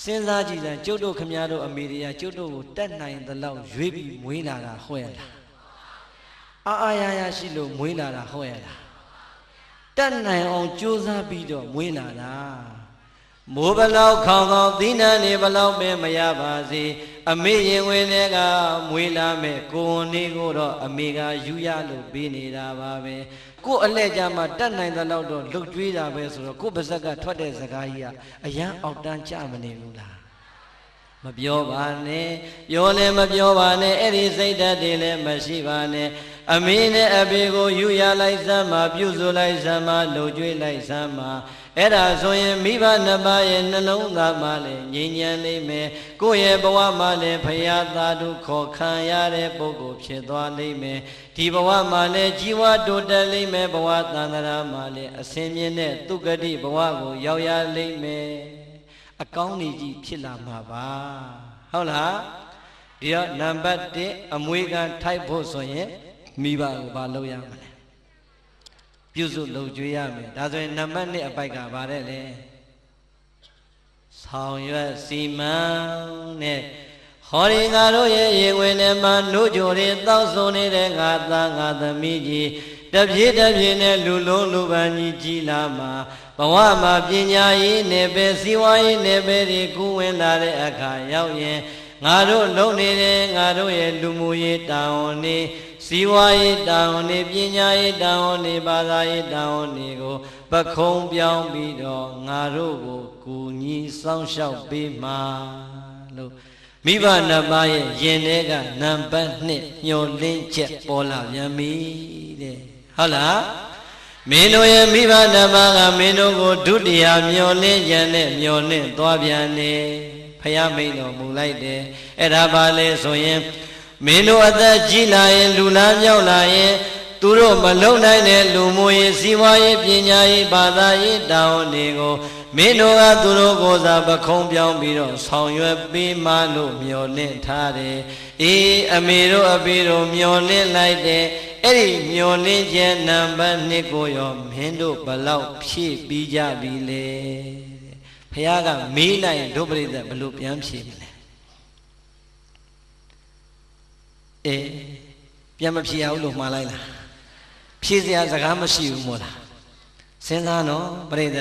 Speaker 1: စဉ်းစားကြည့်စမ်းကျုပ်တို့ခမည်းတော်အမေရိကကျုပ်တို့ကိုတက်နိုင်တဲ့လောက်ရွေးပြီးမွေးလာတာဟုတ်ရလားအာရရရှိလို့မွေးလာတာဟုတ်ရလားတက်နိုင်အောင်ကြိုးစားပြီးတော့မွေးလာတာမိုးဘလောက်ခေါင်ခေါင်သီးနှံနေဘလောက်ပဲမရပါစေအမေရင်ဝင်တွေကမွေးလာမဲ့ကိုယ်နေကိုတော့အမေကယူရလို့ပေးနေတာပါပဲကိုယ်အလဲကြမှာတတ်နိုင်တဲ့လောက်တော့လှုပ်ကြွေးတာပဲဆိုတော့ကိုယ်ပါဇက်ကထွက်တဲ့စကားကြီးကအရန်အောက်တန်းကြမနေဘူးလားမပြောပါနဲ့ပြောလည်းမပြောပါနဲ့အဲ့ဒီစိတ်ဓာတ်တွေလည်းမရှိပါနဲ့အမေနဲ့အဖေကိုယူရလိုက်စမ်းမှာပြုစုလိုက်စမ်းမှာလှုပ်ကြွေးလိုက်စမ်းမှာအဲ့ဒါဆိုရင်မိဘနှစ်ပါးရဲ့နှလုံးသားမှာလည်းငြိမ်းချမ်းလိမ့်မယ်ကိုယ့်ရဲ့ဘဝမှာလည်းဖရာသာဓုခေါ်ခံရတဲ့ပုဂ္ဂိုလ်ဖြစ်သွားလိမ့်မယ်ဒီဘဝမှာလည်းជីវတိုးတက်လိမ့်မယ်ဘဝတန်ត្រာမှာလည်းအစဉ်မြင့်တဲ့သုဂတိဘဝကိုရောက်ရလိမ့်မယ်အကောင်းကြီးဖြစ်လာမှာပါဟုတ်လား ဒီတော့နံပါတ်1အမွေခံထိုက်ဖို့ဆိုရင်မိဘကိုဘာလုပ်ရမလဲပြုစုလုပ်ကြွေးရမယ်ဒါဆိုရင်နံပါတ်2အပိုက်ကဘာတဲ့လဲဆောင်ရွက်စီမံနဲ့ဟောဒီငါတို့ရဲ့ရင်ဝင်ထဲမှာနှုတ်ကြိုတွေတောက်ဆုံနေတဲ့ငါသားငါသမီးကြီးတပြေးတပြေးနဲ့လူလုံးလူပန်းကြီးကြီးလာမှာဘဝမှာပညာရေးနယ်ပယ်စီးပွားရေးနယ်ပယ်တွေကူးဝင်လာတဲ့အခါရောက်ရင်ငါတို့လုံနေတဲ့ငါတို့ရဲ့လူမှုရေးတာဝန်တွေစီးပွားရေးတာဝန်တွေပညာရေးတာဝန်တွေဘာသာရေးတာဝန်တွေကိုပခုံးပြောင်းပြီးတော့ငါတို့ကိုကူညီစောင့်ရှောက်ပေးမှာလို့မိဘနှစ်ပါးရဲ့ယင်ထဲကနံပါတ်2ညှော်လင်းချက်ပေါ်လာပြန်ပြီတဲ့ဟုတ်လားမင်းတို့ရဲ့မိဘနှစ်ပါးကမင်းတို့ကိုဒုတိယမျှော်လင့်ခြင်းနဲ့မျှော်လင့်သွားပြန်နေဖယားမိန်တော်မူလိုက်တယ်အဲ့ဒါပါလေဆိုရင်မင်းတို့အသက်ကြီးလာရင်လူလားမြောက်လာရင်သူတို့မလုံနိုင်တဲ့လူမှုရေးစီးပွားရေးပညာရေးဘာသာရေးတာဝန်တွေကိုမင်းတို့ကသူတို့ကိုယ်စားပခုံးပြောင်းပြီးတော့ဆောင်ရွက်ပေးမှလို့မျှော်လင့်ထားတယ်အေးအမေတို့အဖေတို့မျှော်လင့်လိုက်တယ်အဲ့ဒီမျှော်လင့်ခြင်းနံပါတ်2ကိုရောမင်းတို့ဘလောက်ဖြည့်ပြီးကြပြီလေဖခင်ကမေးလိုက်တို့ပြိဿဘလို့ပြန်ဖြည့်မလဲအေးပြန်မဖြည့်အောင်လို့မှားလိုက်လားဖြည့်စရာစကားမရှိဘူးမို့လားစဉ်းစားနော်ပြိဿ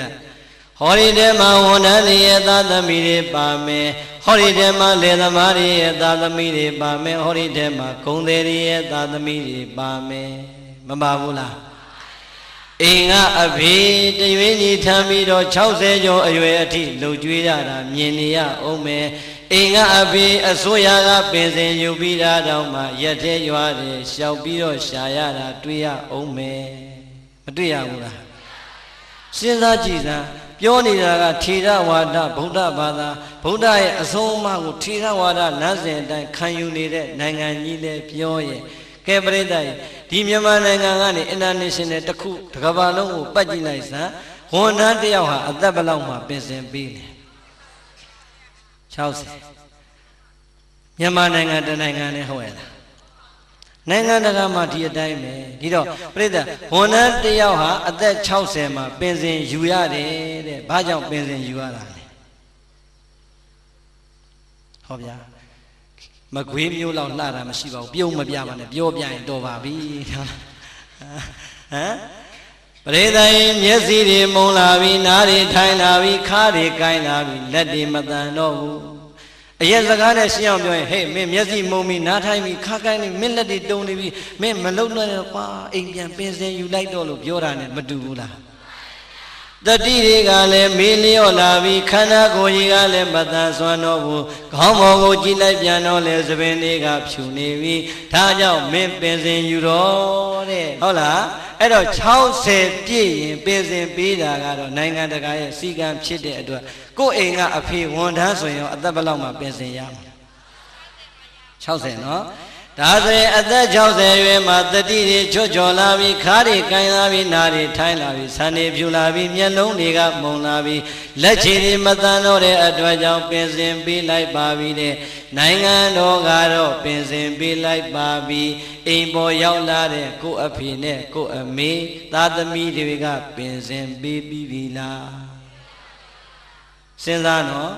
Speaker 1: ဟောဒီထဲမှာဝန်ထမ်းတွေရဲ့သားသမီးတွေပါမယ်ဟောဒီထဲမှာလယ်သမားတွေရဲ့သားသမီးတွေပါမယ်ဟောဒီထဲမှာဂုံသည်တွေရဲ့သားသမီးတွေပါမယ်မပါဘူးလားအိမ်ကအဖေတရွေးညီထမ်းပြီးတော့60ကျော်အရွယ်အထိလှုပ်ကြွေးရတာမြင်နေရအောင်မယ်အိမ်ကအဖေအစိုးရကပင်စင်ယူပြီးတာတော့မှရက်သေးရွာတယ်ရှောက်ပြီးတော့ရှာရတာတွေ့ရအောင်မယ်မတွေ့ရဘူးလားစဉ်းစားကြည့်စမ်းပြောနေတာကထေရဝါဒဗုဒ္ဓဘာသာဗုဒ္ဓရဲ့အဆုံးအမကိုထေရဝါဒလမ်းစဉ်အတိုင်းခံယူနေတဲ့နိုင်ငံကြီးလဲပြောရဲ့ကဲပရိသတ်ဒီမြန်မာနိုင်ငံကနေ international တစ်ခုတစ်ကမ္ဘာလုံးကိုပတ်ကြည့်လိုက်စမ်းဝန်ထမ်းတစ်ယောက်ဟာအသက်ဘယ်လောက်မှပင်စင်ပေးလဲ60မြန်မာနိုင်ငံတနိုင်ငံနဲ့ဟုတ်ရဲ့လားနိုင်ငံတကာမှာဒီအတိုင်းပဲဒီတော့ပြိဿဝန်ထမ်းတစ်ယောက်ဟာအသက်60မှာပင်စင်ယူရတယ်တဲ့ဘာကြောင့်ပင်စင်ယူရတာလဲဟောဗျာမကွေးမျိုးလောက်လှတာမရှိပါဘူးပြုံးမပြပါနဲ့ပြောပြရင်တော်ပါပြီဟမ်ပရိသတ်ရင်မျက်စိတွေမုံလာပြီနားတွေထိုင်လာပြီခါးတွေကိုင်းလာပြီလက်တွေမတန်တော့ဘူးအရက်စကားနဲ့ရှင်းအောင်ပြောရင်ဟေးမင်းမျက်စိမုံပြီနားထိုင်ပြီခါးကိုင်းနေမင်းလက်တွေတုံနေပြီမင်းမလုံနဲ့ကွာအိမ်ပြန်ပင်စင်ယူလိုက်တော့လို့ပြောတာနဲ့မတူဘူးလားတတိတွေကလည်းမေးလျော့လာပြီခန္ဓာကိုယ်ကြီးကလည်းမတန်ဆွမ်းတော့ဘူးခေါင်းပေါ်ကိုကြည့်လိုက်ပြန်တော့လေသပင်တွေကဖြူနေပြီဒါကြောင့်မင်းပင်စင်ယူတော့တဲ့ဟုတ်လားအဲ့တော့60ပြည့်ရင်ပင်စင်ပေးတာကတော့နိုင်ငံတကာရဲ့စီကံဖြစ်တဲ့အတွက်ကိုယ့်အိမ်ကအဖေဝန်ထမ်းဆိုရင်အသက်ဘယ်လောက်မှပင်စင်ရမှာ60နော်ဒါဆိုရင်အသက်60ရွယ်မှာတတိတွေချွတ်ချော်လာပြီခါးတွေကိုင်းလာပြီနားတွေထိုင်းလာပြီဆံတွေဖြူလာပြီမျက်လုံးတွေကမုံလာပြီလက်ခြေတွေမတန်တော့တဲ့အတွက်ကြောင့်ပင်စင်ပေးလိုက်ပါပြီတဲ့နိုင်ငံတော်ကတော့ပင်စင်ပေးလိုက်ပါပြီအိမ်ပေါ်ရောက်လာတဲ့ကိုယ့်အဖေနဲ့ကိုယ့်အမေသားသမီးတွေကပင်စင်ပေးပြီးပြီလားစဉ်းစားနော်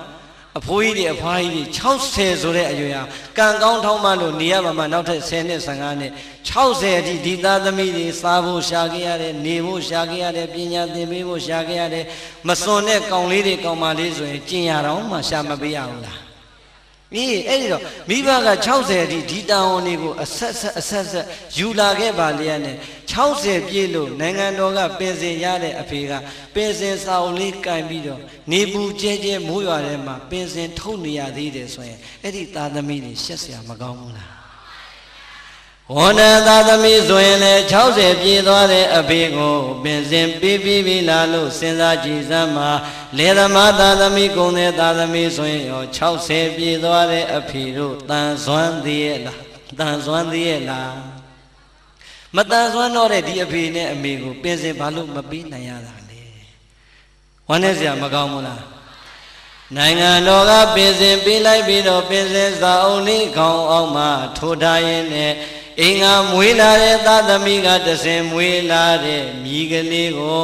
Speaker 1: အဖိုးကြီးတွေအဖွားကြီးတွေ60ဆိုတဲ့အရွယ်ဟာကံကောင်းထောင်းမှလို့နေရမှာမှနောက်ထပ်10နှစ်15နှစ်60အထိဒီသားသမီးတွေစားဖို့ရှာခဲ့ရတယ်နေဖို့ရှာခဲ့ရတယ်ပညာသင်ပေးဖို့ရှာခဲ့ရတယ်မစွန်တဲ့ကောင်လေးတွေကောင်မလေးဆိုရင်ကျင်ရတော့မှရှာမပေးရဘူးလားအေးအဲ့ဒီတော့မိဘက60အထိဒီတာဝန်တွေကိုအဆက်ယူလာခဲ့ပါလေနဲ့60ပြည့်လို့နိုင်ငံတော်ကပင်စင်ရတဲ့အဖေကပင်စင်စာအုပ်လေးကင်ပြီးတော့နေပူကျဲကျဲမိုးရွာထဲမှာပင်စင်ထုတ်နေရသေးတယ်ဆိုရင်အဲ့ဒီသားသမီးတွေရှက်စရာမကောင်းဘူးလားဝန်ထမ်းသားသမီးဆိုရင်လည်း60ပြည့်သွားတဲ့အဖေကိုပင်စင်ပေးပြီးပြီလားလို့စဉ်းစားကြည့်စမ်းပါလေသမားသားသမီးကုန်တဲ့သားသမီးဆိုရင်ရော60ပြည့်သွားတဲ့အဖေတို့တန်ဆွမ်းသေးရဲ့လားတန်ဆွမ်းသေးရဲ့လားမတန်ဆွမ်းတော့တဲ့ဒီအဖေနဲ့အမေကိုပင်စင်ဘာလို့မပေးနိုင်ရတာလဲဝမ်းနေစရာမကောင်းဘူးလား နိုင်ငံတော်ကပင်စင်ပေးလိုက်ပြီးတော့ပင်စင်စာအုပ်လေးခေါင်းအောင်မှထိုးထားရင်းနဲ့အင်္ဂါမွေးလာတဲ့သားသမီးကတဆင်မွေးလာတဲ့မိကလေးကို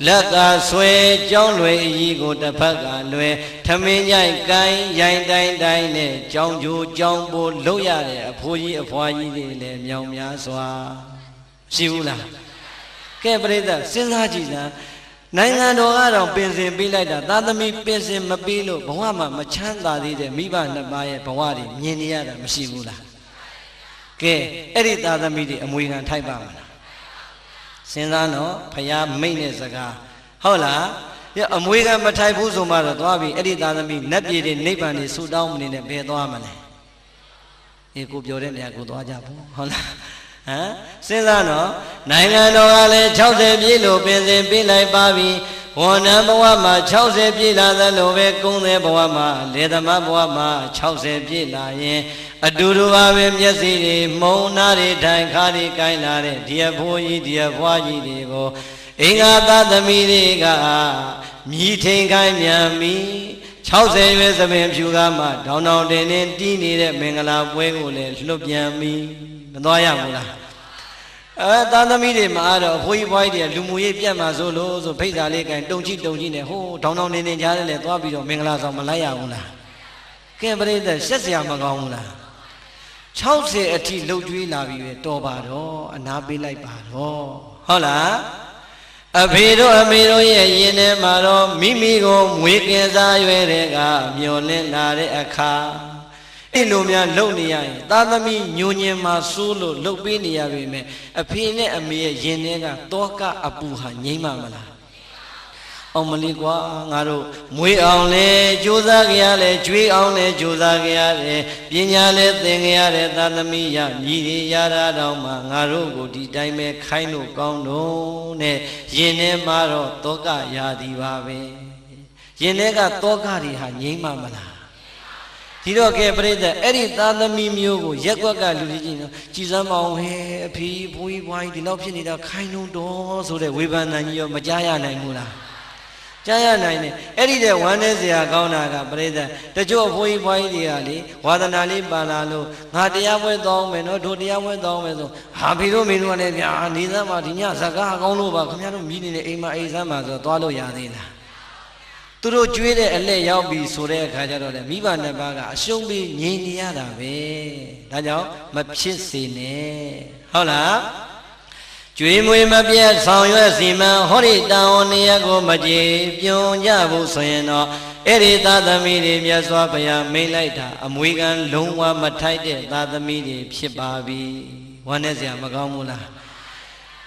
Speaker 1: လက်ကဆွဲကြောင်းလွယ်အကြီးကိုတစ်ဖက်ကလွယ်ထမင်းကြိုက်ကိုင်းရိုင်းတိုင်းတိုင်းနဲ့ကြောင်းကျိုးကြောင်းပိုးလုပ်ရတဲ့အဖိုးကြီးအဖွားကြီးတွေလည်းမြောင်များစွာရှိဘူးလားကဲပရိသတ်စဉ်းစားကြည့်စမ်းနိုင်ငံတော်ကတော့ပင်စင်ပေးလိုက်တာသားသမီးပင်စင်မပေးလို့ဘဝမှာမချမ်းသာသေးတဲ့မိဘနှစ်ပါးရဲ့ဘဝတွေမြင်နေရတာမရှိဘူးလားကဲအဲ့ဒီသားသမီးတွေအမွေခံထိုက်ပါမလားစဉ်းစားတော့ဖယားမိတ်တဲ့စကားဟုတ်လားအမွေခံမထိုက်ဘူးဆိုမှတော့သွားပြီအဲ့ဒီသားသမီးနတ်ပြည်တွေနိဗ္ဗာန်တွေဆူတောင်းမနေနဲ့ဘယ်သွားမလဲအေးကိုပြောတဲ့နေရာကိုသွားကြဖို့ဟုတ်လားဟမ်စဉ်းစားတော့နိုင်ငံတော်ကလည်း60ပြည့်လို့ပင်စင်ပေးလိုက်ပါပြီဝန်ထမ်းဘဝမှာ60ပြည့်လာသလိုပဲကုန်းတဲ့ဘဝမှာလေသမားဘဝမှာ60ပြည့်လာရင်အတူတူပါပဲမျက်စိတွေမှုံနာတွေထိုင်ခါတွေကိုင်းလာတဲ့ဒီအဖိုးကြီးဒီအဖွားကြီးတွေကိုအင်္ဂါသားသမီးတွေကမြည်ထိန်ခိုင်းမြန်ပြီ60ရွယ်သမင်ဖြူကားမှတောင်းတောင်းတင်တင်တီးနေတဲ့မင်္ဂလာပွဲကိုလည်းလွတ်ပြန်ပြီမသွားရဘူးလားသားသမီးတွေမှာတော့အဖိုးကြီးဘွားကြီးတွေကလူမှုရေးပြတ်မှာဆိုလို့ဆိုဖိတ်စာလေးကန်တုံကြည့်နဲ့ဟိုးတောင်းတောင်းတင်တင်ကြားတယ်သွားပြီးတော့မင်္ဂလာဆောင်မလိုက်ရဘူးလားကဲပရိသတ်ရှက်စရာမကောင်းဘူးလား60အထိလှုပ်ကြွေးလာပြီပဲတော်ပါတော့အနာပေးလိုက်ပါတော့ဟုတ်လားအဖေတို့အမေတို့ရဲ့ရင်ထဲမှာတော့မိမိကိုမွေးကင်စားရွယ်တဲ့ကမျောလင့်လာတဲ့အခါအဲ့လိုများလှုပ်နေရရင်သားသမီးညိုညင်မှာစိုးလို့လှုပ်ပေးနေရပြီမဲ့အဖေနဲ့အမေရဲ့ရင်ထဲကတောကအပူဟာငြိမ့်မှာမလားအောင်မလေးကွာငါတို့မွေးအောင်လဲကြိုးစားကြရတယ်ကြွေးအောင်လဲကြိုးစားကြရတယ်ပညာလဲသင်ကြရတဲ့သာသမီရမြည်ရရတာတော့မှငါတို့ကိုဒီတိုင်းပဲခိုင်းလို့ကောင်းတော့နဲ့ရင်ထဲမှာတော့တောကရာသီပါပဲရင်ထဲကတောကတွေဟာငြိမ့်မှာမလားဒီတော့ကဲပြိတ္တအဲ့ဒီသာသမီမျိုးကိုရက်ွက်ကလူကြီးနော်ကြည်စမ်းမအောင်ဟဲ့အဖေဘိုးကြီးဘွားကြီးဒီလောက်ဖြစ်နေတာခိုင်းလို့တော့ဆိုတဲ့ဝေဖန်တန်ကြီးရောမကြားရနိုင်ဘူးလားကြားရနိုင်တယ်အဲ့ဒီတဲ့ဝမ်းနဲ့စရာကောင်းတာကပရိသတ်တချို့အဖိုးကြီးဘွားကြီးတွေကလေဝါသနာလေးပါလာလို့ငါတရားပွဲတောင်းမယ်နော်တို့တရားပွဲတောင်းမယ်ဆိုဟာဖေတို့မင်းတို့ကလည်းဗျာနေသမ်းမှာဒီညဇကားကောင်းလို့ပါခင်ဗျားတို့မြည်နေတဲ့အိမ်မှာအိမ်ဆမ်းမှာဆိုသွားလို့ရသေးလားသူတို့ကျွေးတဲ့အလက်ရောက်ပြီဆိုတဲ့အခါကျတော့လေမိဘနှစ်ပါးကအရှုံးပြီးငြိမ်နေရတာပဲဒါကြောင့်မဖြစ်စေနဲ့ဟုတ်လားကျွေးမွေးမပြတ်ဆောင်ရွက်စီမံဟောဒီတာဝန်နေရာကိုမကြေပြုံကြဖို့ဆိုရင်တော့အဲ့ဒီသာသမီတွေမြတ်စွာဘုရားမိန့်လိုက်တာအမွေခံလုံးဝမထိုက်တဲ့သာသမီတွေဖြစ်ပါပြီဝမ်းနဲ့စရာမကောင်းဘူးလား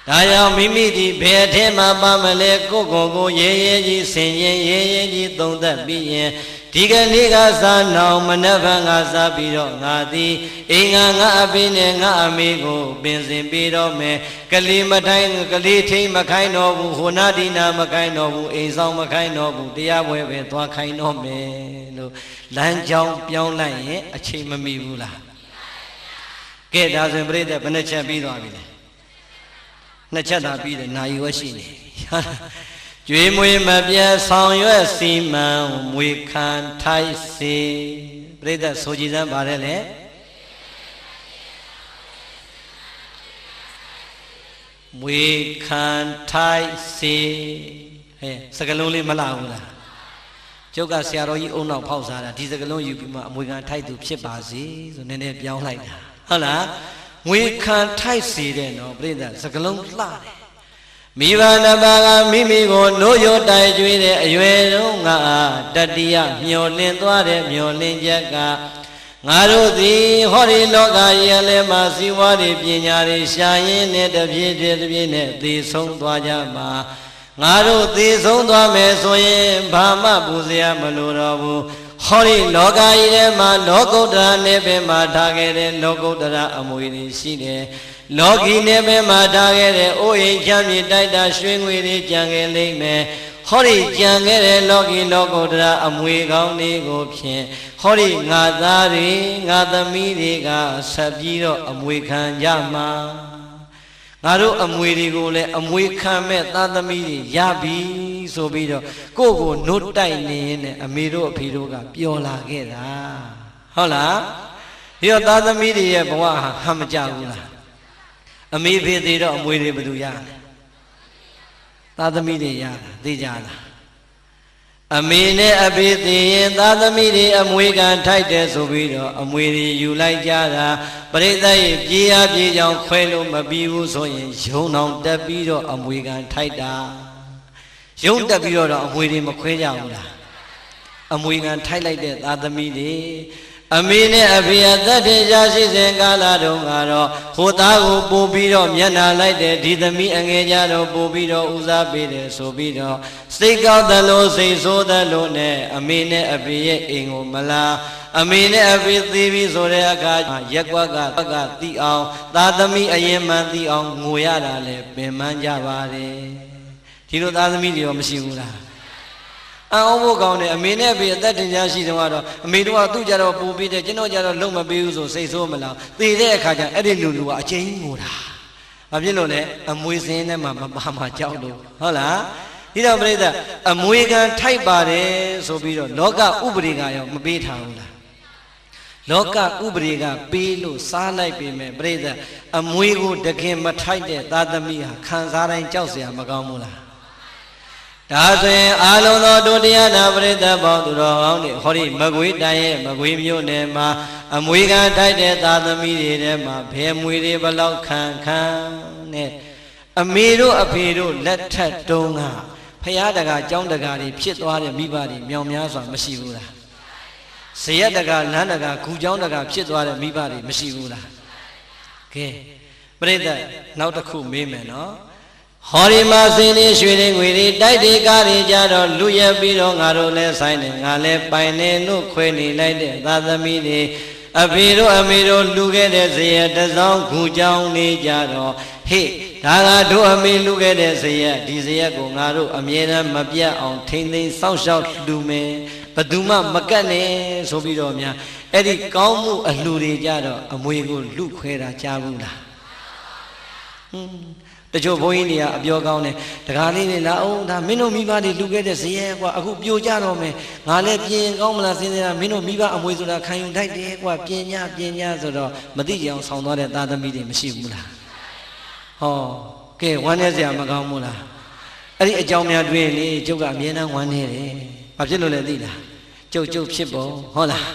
Speaker 1: ဒါကြောင့်မိမိဒီဘယ်အထက်မှာပါမလဲကိုယ့်ကိုယ်ရဲရဲကြီးဆင်ရင်ရဲရဲကြီးသုံးသပ်ပြီးရင်ဒီကနေ့ကစားနောင်မနက်ဖြန်ကစားပြီးတော့ငါသည်အိမ်ငါအဖေနဲ့ငါအမေကိုပင်စင်ပေးတော့မယ်ကလေးမထိုင်ကလေးထိန်မခိုင်းတော့ဘူးဟိုနာဒီနာမခိုင်းတော့ဘူးအိမ်ဆောင်မခိုင်းတော့ဘူးတရားပွဲပဲသွားခိုင်းတော့မယ်လို့လမ်းကြောင်းပြောင်းလိုက်ရင်အချိန်မမီဘူးလားကဲဒါဆိုရင်ပြိတ္တဘယ်နှချက်ပြီးသွားပြီလဲနှစ်ချက်သာပြီးတယ်နာယီဝရှိနေကျွေးမွေးမပြတ်ဆောင်ရွက်စီမံမွေခံထိုက်စေပြိတ္တဆိုကြည်စမ်းပါတယ်လေမွေခံထိုက်စေဟဲ့စကလုံးလေးမလာဘူးလားကျုပ်ကဆရာတော်ကြီးအုံနောက်ဖောက်စားတာဒီစကလုံးယူပြီးမှအမွေခံထိုက်သူဖြစ်ပါစေဆိုနည်းနည်းပြောင်းလိုက်တာဟုတ်လားငွေခံထိုက်စေတဲ့နော်ပြိတ္တစကလုံးလှတယ်မိဘနှစ်ပါးကမိမိကိုနိုးရိုးတိုက်ကျွေးတဲ့အရွယ်တုန်းကတတိယမျောလင့်သွားတဲ့မျောလင့်ချက်ကငါတို့သည်ဟောဒီလောကကြီးအလယ်မှာစီဝါတွေပညာတွေရှာရင်းနဲ့တပြေးနဲ့သေဆုံးသွားကြမှာငါတို့သေဆုံးသွားမယ်ဆိုရင်ဘာမှပူစရာမလိုတော့ဘူးဟောဒီလောကကြီးထဲမှာလောကုတ္တရာနေပင်မှာထားခဲ့တဲ့လောကုတ္တရာအမွေတွေရှိတယ်လောကီနေပင်မှာထားခဲ့တဲ့အိုးအိမ်ချမ်းမြေတိုက်တာရွှေငွေတွေကြံခဲ့လိမ့်မယ်ဟောဒီကြံခဲ့တဲ့လောကီလောကုတ္တရာအမွေကောင်းတွေကိုဖြင့်ဟောဒီငါသားတွေငါသမီးတွေကဆက်ပြီးတော့အမွေခံကြမှာငါတို့အမွေတွေကိုလည်းအမွေခံမဲ့သားသမီးတွေရပြီ ဆိုပြီးတော့ကိုယ့်ကိုနှုတ်တိုက်နေရင်အမေတို့အဖေတို့ကပျော်လာခဲ့တာဟုတ်လားဒီတော့သားသမီးတွေရဲ့ဘဝဟာဟမ်မကြဘူးလားအမေဖေသေးတော့အမွေတွေဘယ်သူရလဲသားသမီးတွေရတာသိကြလားအမေနဲ့အဖေသေးရင်သားသမီးတွေအမွေခံထိုက်တယ်ဆိုပြီးတော့အမွေတွေယူလိုက်ကြတာပရိသတ်ရဲ့ပြေးအားပြေးကြောင်ခွဲလို့မပြီးဘူးဆိုရင်ရုံအောင်တက်ပြီးတော့အမွေခံထိုက်တာရုံတက်ပြီးတော့အမွေတွေမခွဲကြဘူးလားအမွေခံထိုက်လိုက်တဲ့သားသမီးတွေအမေနဲ့အဖေအသက်ထင်ရှားရှိစဉ်ကာလတုန်းကတော့ဟိုသားကိုပို့ပြီးတော့မျက်နှာလိုက်တဲ့ဒီသမီးအငယ်ကြတော့ပို့ပြီးတော့ဦးစားပေးတယ်ဆိုပြီးတော့စိတ်ကောက်သလိုစိတ်ဆိုးသလိုနဲ့အမေနဲ့အဖေရဲ့အိမ်ကိုမလာအမေနဲ့အဖေသေးပြီးဆိုတဲ့အခါရက်ကွက်ကသိအောင်သားသမီးအရင်မှန်သိအောင်ငိုရတာလဲပင်ပန်းကြပါတယ်ဒီလိုသားသမီးတွေရောမရှိဘူးလားအောင်ဖို့ကောင်းတယ်အမေနဲ့အဖေအသက်တင်ရှားရှိတယ်ကတော့အမေတို့ကသူ့ကြတော့ပူပြီးတယ်ကျွန်တော်ကြတော့လုံမပေးဘူးဆိုစိတ်ဆိုးမလားသေတဲ့အခါကျအဲ့ဒီလူကအချင်းငိုတာဘာဖြစ်လို့လဲအမွေစင်းထဲမှာမပါမှာကြောက်လို့ဟုတ်လားဒီတော့ပြိဿအမွေခံထိုက်ပါတယ်ဆိုပြီးတော့လောကဥပဒေကရောမပေးထားဘူးလားလောကဥပဒေကပေးလို့စားလိုက်ပြီမဲ့ပြိဿအမွေကိုတခင်မထိုက်တဲ့သားသမီးဟာခံစားတိုင်းကြောက်စရာမကောင်းဘူးလားဒါဆိုရင်အာလုံးသောတို့တရားနာပရိသတ်ပေါင်းသူတော်ကောင်းတွေဟောဒီမကွေးတိုင်းရဲ့မကွေးမြို့နယ်မှာအမွေခံထိုက်တဲ့သားသမီးတွေထဲမှာဘယ်မွေတွေဘလောက်ခံနဲ့အမေတို့အဖေတို့လက်ထက်တုန်းကဖရာတကာကျောင်းတကာတွေဖြစ်သွားတဲ့မိဘတွေမြောင်များစွာမရှိဘူးလားဇရက်တကာလမ်းတကာဂူကျောင်းတကာဖြစ်သွားတဲ့မိဘတွေမရှိဘူးလားကဲပရိသတ်နောက်တစ်ခုမေးမယ်နော်ဟောဒီမှာစင်းလေးရွှေလေးငွေလေးတိုက်တွေကားတွေကြတော့လူရပြီးတော့ငါတို့လဲဆိုင်တယ်ငါလဲပိုင်နေလို့ခွဲနေလိုက်တဲ့သာသမီတွေအဖေတို့အမေတို့လူခဲ့တဲ့ဇရက်တစောင်းဂူကြောင်းနေကြတော့ဟေ့ဒါကတို့အမေလူခဲ့တဲ့ဇရက်ဒီဇရက်ကိုငါတို့အမြဲတမ်းမပြတ်အောင်ထိမ့်သိမ်းစောင့်ရှောက်လူမယ်ဘသူမှမကတ်နဲ့ဆိုပြီးတော့များအဲ့ဒီကောင်းမှုအလှူတွေကြတော့အမွေကိုလူခွဲတာကြားဘူးလားတချို့ဘုန်းကြီးတွေကအပြောကောင်းတယ်တကားလေးတွေလာအောင်ဒါမင်းတို့မိဘတွေလူခဲ့တဲ့ဇရဲကွာအခုပြိုကြတော့မယ်ငါလည်းပြင်ကောင်းမလားစဉ်းစားမင်းတို့မိဘအမွေဆိုတာခံယူထိုက်တယ်ကွာပြင်ညဆိုတော့မသိကြအောင်ဆောင်းသွားတဲ့သားသမီးတွေမရှိဘူးလားဟောကဲဝမ်းနေစရာမကောင်းဘူးလားအဲ့ဒီအကြောင်းများတွေ့လေကျုပ်ကအမြဲတမ်းဝမ်းနေတယ်ဘာဖြစ်လို့လဲသိလားကျုပ်ဖြစ်ပုံဟုတ်လား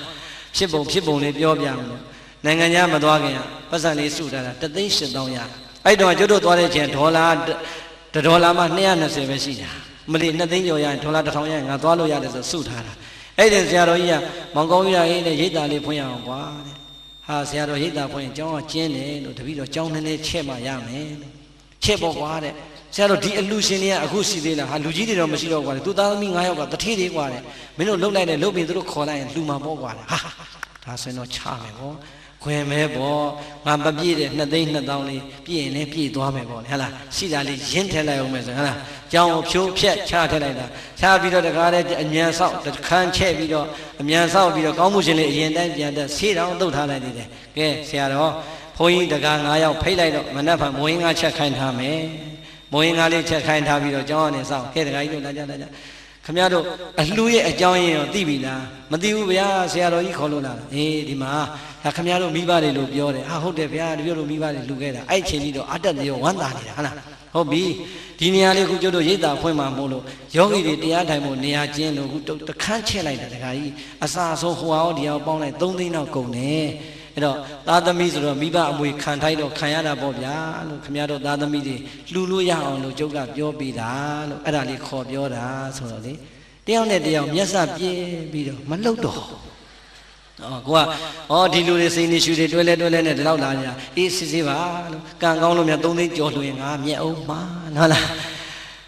Speaker 1: ဖြစ်ပုံလေးပြောပြမယ်နိုင်ငံခြားမသွားခင်ပတ်စံလေးစုထားတာ3,800,000ရအဲ့တော့ကျွတ်တို့သွားတဲ့ချိန်ဒေါ်လာ$1မှ220ပဲရှိတာမလီ2သိန်းကျော်ရရင်ဒေါ်လာ1,000ရရင်ငါသွားလို့ရတယ်ဆိုစုထားတာအဲ့ဒီဆရာတော်ကြီးကမောင်ကောင်းကြီးရေးနဲ့ရိတ်တာလေးဖွင့်ရအောင်ကွာတဲ့ဟာဆရာတော်ရိတ်တာဖွင့်ရင်ကျောင်းကကျင်းတယ်လို့တပည့်တော်ကျောင်းနည်းနည်းချက်မှရမယ်လို့ချက်ပေါ့ကွာတဲ့ဆရာတော်ဒီအလူရှင်တွေကအခုရှိသေးလားဟာလူကြီးတွေတော့မရှိတော့ကွာသူသားသမီး9ယောက်ကတထေးသေးကွာတဲ့မင်းတို့လှုပ်လိုက်တယ်လှုပ်ပြီးသူတို့ခေါ်လိုက်ရင်လှူမှာပေါ့ကွာဟာဒါဆိုရင်တော့ချမယ်ပေါ့ခွင်မဲပေါ့ငါမပြည့်တဲ့2,200,000လေးပြည့်ရင်လည်းပြည့်သွားမယ်ပေါ့လေဟဟလားရှိတာလေးရင်းထည့်လိုက်အောင်မယ်ဆိုဟဟလားကြောင်းဖြိုးဖြက်ချထည့်လိုက်တာချပြီးတော့တကားလည်းအမြန်ဆောက်တခန်းချဲ့ပြီးတော့အမြန်ဆောက်ပြီးတော့ကောင်းမှုရှင်လေးအရင်တိုင်းပြန်တက်ဆေးတောင်တုတ်ထားလိုက်သေးတယ်ကဲဆရာတော်ဘုန်းကြီးတကား9ယောက်ဖိတ်လိုက်တော့မနှက်ဖန်မိုးရင်းကားချက်ခိုင်းထားမယ်မိုးရင်းကားလေးချက်ခိုင်းထားပြီးတော့ကျောင်းကနေဆောက်ကဲတကားကြီးတို့လာကြခင်ဗျားတို့အလှရဲ့အကြောင်းရင်းရောသိပြီလားမသိဘူးဗျာဆရာတော်ကြီးခေါ်လို့လာအေးဒီမှာဒါခင်ဗျားတို့မိဘတွေလို့ပြောတယ်ဟာဟုတ်တယ်ဗျာဒီပြောလို့မိဘတွေလူခဲ့တာအဲ့ချိန်ကြီးတော့အတက်တရောဝမ်းသာနေတာဟုတ်လားဟုတ်ပြီဒီနေရာလေးခုကျတို့ရိတ်တာဖွင့်မှာမို့လို့ယောဂီတွေတရားထိုင်ဖို့နေရာကျင်းလို့ခုတခန်းချက်လိုက်တာတခါကြီးအစာဆုံးဟိုအောင်ဒီအောင်ပေါင်းလိုက်3 သိန်းတော့ကုန်တယ်အဲ့တော့သားသမီးဆိုတော့မိဘအမွေခံထိုက်တော့ခံရတာပေါ့ဗျာလို့ခင်ဗျားတို့သားသမီးတွေလှူလို့ရအောင်လို့ကျုပ်ကပြောပေးတာလို့အဲ့ဒါလေးခေါ်ပြောတာဆိုတော့လေတယောက်နဲ့တယောက်မျက်စပြင်းပြီးတော့မလှုပ်တော့ကိုကဟောဒီလူတွေစိန်နေရှူတွေတွဲလဲနဲ့ဒီလောက်လာကြအေးစစ်ပါလို့ကံကောင်းလို့မြတ်3 သိန်းကျော်လို့ရင်ငါမျက်အောင်မှာဟုတ်လား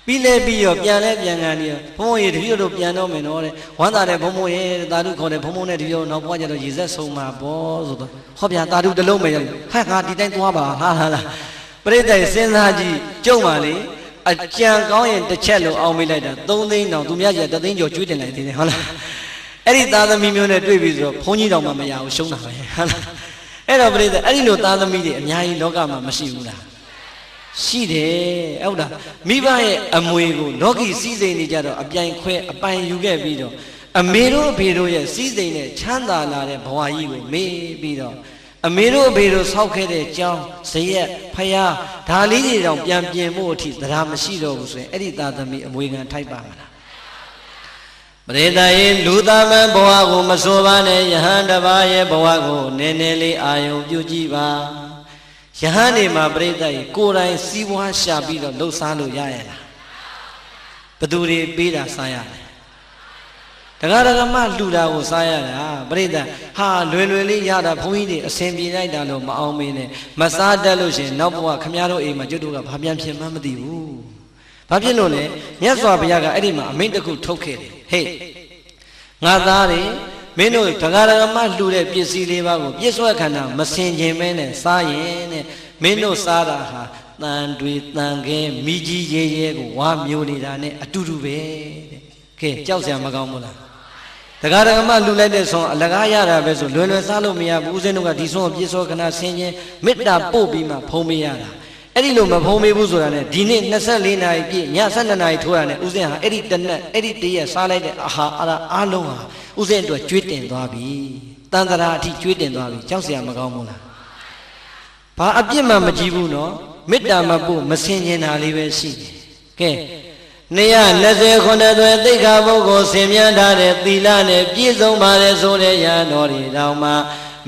Speaker 1: ပြီးလဲပြီးရောပြန်လဲပြန်ကန်နေရောဘုံဘုံရေတပည့်တို့ပြန်တော့မယ်နော်တဲ့ဝမ်းသာတဲ့ဘုံဘုံရေတာဓုခေါ်တယ်ဘုံဘုံနဲ့တပည့်တို့နောက်ဘွားကျတော့ရေဆက်ဆုံးမှာပေါ့ဆိုတော့ဟောဗျာတာဓုတစ်လုံးမယ်ဟဲ့ငါဒီတိုင်းသွားပါဟာလားပရိသတ်စဉ်းစားကြည့်ကြုံပါလေအကြံကောင်းရင်တစ်ချက်လို့အောင်မိလိုက်တာ3 သိန်းတောင်သူများကြီး3 သိန်းကျော်ကျွေးတင်လိုက်သေးတယ်ဟုတ်လားအဲ့ဒီသားသမီးမျိုးနဲ့တွေ့ပြီဆိုတော့ဘုန်းကြီးတော်မှမရဘူးရှုံးတာပဲဟုတ်လားအဲ့တော့ပြိဿအဲ့ဒီလိုသားသမီးတွေအများကြီးလောကမှာမရှိဘူးလား ရှိတယ်ဟုတ်လားမိဘရဲ့အမွေကိုလောကီစည်းစိမ်နေကြတော့အပြိုင်ခွဲအပိုင်ယူခဲ့ပြီးတော့အမေတို့အဖေတို့ရဲ့စည်းစိမ်နဲ့ချမ်းသာလာတဲ့ဘဝကြီးကိုမေးပြီးတော့အမေတို့အဖေတို့ဆောက်ခဲ့တဲ့ကျောင်းဇရက်ဖယားဒါလေးတွေတောင်ပြန်ပြင်ဖို့အထိတရားမရှိတော့ဘူးဆိုရင်အဲ့ဒီသာသမီအမွေခံထိုက်ပါမလားပရိသတ်ရဲ့လူသားမဘဝကိုမဆိုပါနဲ့ယဟန်တစ်ပါးရဲ့ဘဝကိုနည်းနည်းလေးအာယုံပြုကြည့်ပါယဟန်နေမှာပရိသတ်ရဲ့ကိုယ်တိုင်စီးပွားရှာပြီးတော့လှုပ်ရှားလို့ရရလားဘသူတွေပေးတာစားရတယ်တရားဓမ္မလှူတာကိုစားရတာပရိသတ်ဟာလွယ်လွယ်လေးရတာဘုန်းကြီးတွေအစဉ်ပြေလိုက်တာလို့မအောင်မင်းနဲ့မစားတတ်လို့ရှင်နောက်ဘဝခမည်းတော်အိမ်မှာကျွတ်တို့ကဘာပြန်ဖြစ်မှန်းမသိဘူးဘာဖြစ်လို့လဲမြတ်စွာဘုရားကအဲ့ဒီမှာအမိန့်တစ်ခုထုတ်ခဲ့တယ်ဟေ့ငါသားတွေမင်းတို့တရားဓမ္မလှူတဲ့ပစ္စည်းလေးပါးကိုပြည့်စွက်ခန္ဓာမစင်ခြင်းမဲနဲ့စားရင်တဲ့မင်းတို့စားတာဟာတန်တွေတန်ခဲမိကြီးရဲရဲကိုဝါမျိုးနေတာနဲ့အတူတူပဲတဲ့ကဲကြောက်စရာမကောင်းဘူးလားတရားဓမ္မလှူလိုက်တဲ့ဆုံးအလကားရတာပဲဆိုလွယ်လွယ်စားလို့မရဘူးဦးဇင်းတို့ကဒီဆုံးကိုပြည့်စွက်ခန္ဓာဆင်ခြင်းမေတ္တာပို့ပြီးမှဖုံးပေးရတာအဲ့ဒီလိုမဖုံးပေးဘူးဆိုတာနဲ့ဒီနေ့24နာရီပြည့်ည12နာရီထိုးရတဲ့ဦးဇင်းဟာအဲ့ဒီတနက်အဲ့ဒီတရက်စားလိုက်တဲ့အာဟာအားလုံးဟာဦးဇင်းအတွက်ကျွေးတင်သွားပြီတန်တရာအထိကျွေးတင်သွားပြီကြောက်စရာမကောင်းဘူးလားဘာအပြစ်မှမကြည့်ဘူးနော်မေတ္တာမပို့မစင်ကျင်တာလေးပဲရှိတယ်ကဲ220ခုနှစ်သွဲသိက္ခာပုဂ္ဂိုလ်ဆင်မြန်းထားတဲ့သီလနဲ့ပြည့်စုံပါတယ်ဆိုတဲ့ရဟန်းတော်တွေတောင်မှ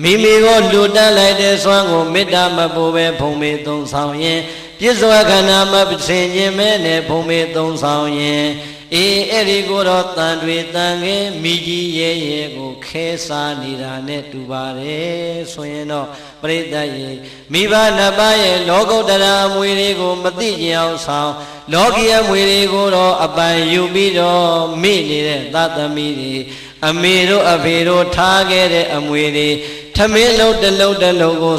Speaker 1: မိမိကိုလူတန်းလိုက်တဲ့စွမ်းကိုမေတ္တာမပို့ပဲဖုံးမေသုံးဆောင်ရင်ပြည့်စုံခန္ဓာမဆင်ခြင်းမဲနဲ့ဖုံးမေသုံးဆောင်ရင်အေးအဲ့ဒီကိုတော့တန်တွေတန်ငယ်မိကြီးရဲရဲကိုခဲစားနေတာနဲ့တူပါတယ်ဆိုရင်တော့ပရိသတ်ရေမိဘနှစ်ပါးရဲ့လောကုတ္တရာအမွေတွေကိုမသိကြအောင်ဆောင်လောကီအမွေတွေကိုတော့အပိုင်ယူပြီးတော့မိနေတဲ့သတ္တမီတွေအမေတို့အဖေတို့ထားခဲ့တဲ့အမွေတွေထမင်းလုံးတစ်လုံးတစ်လုံးကို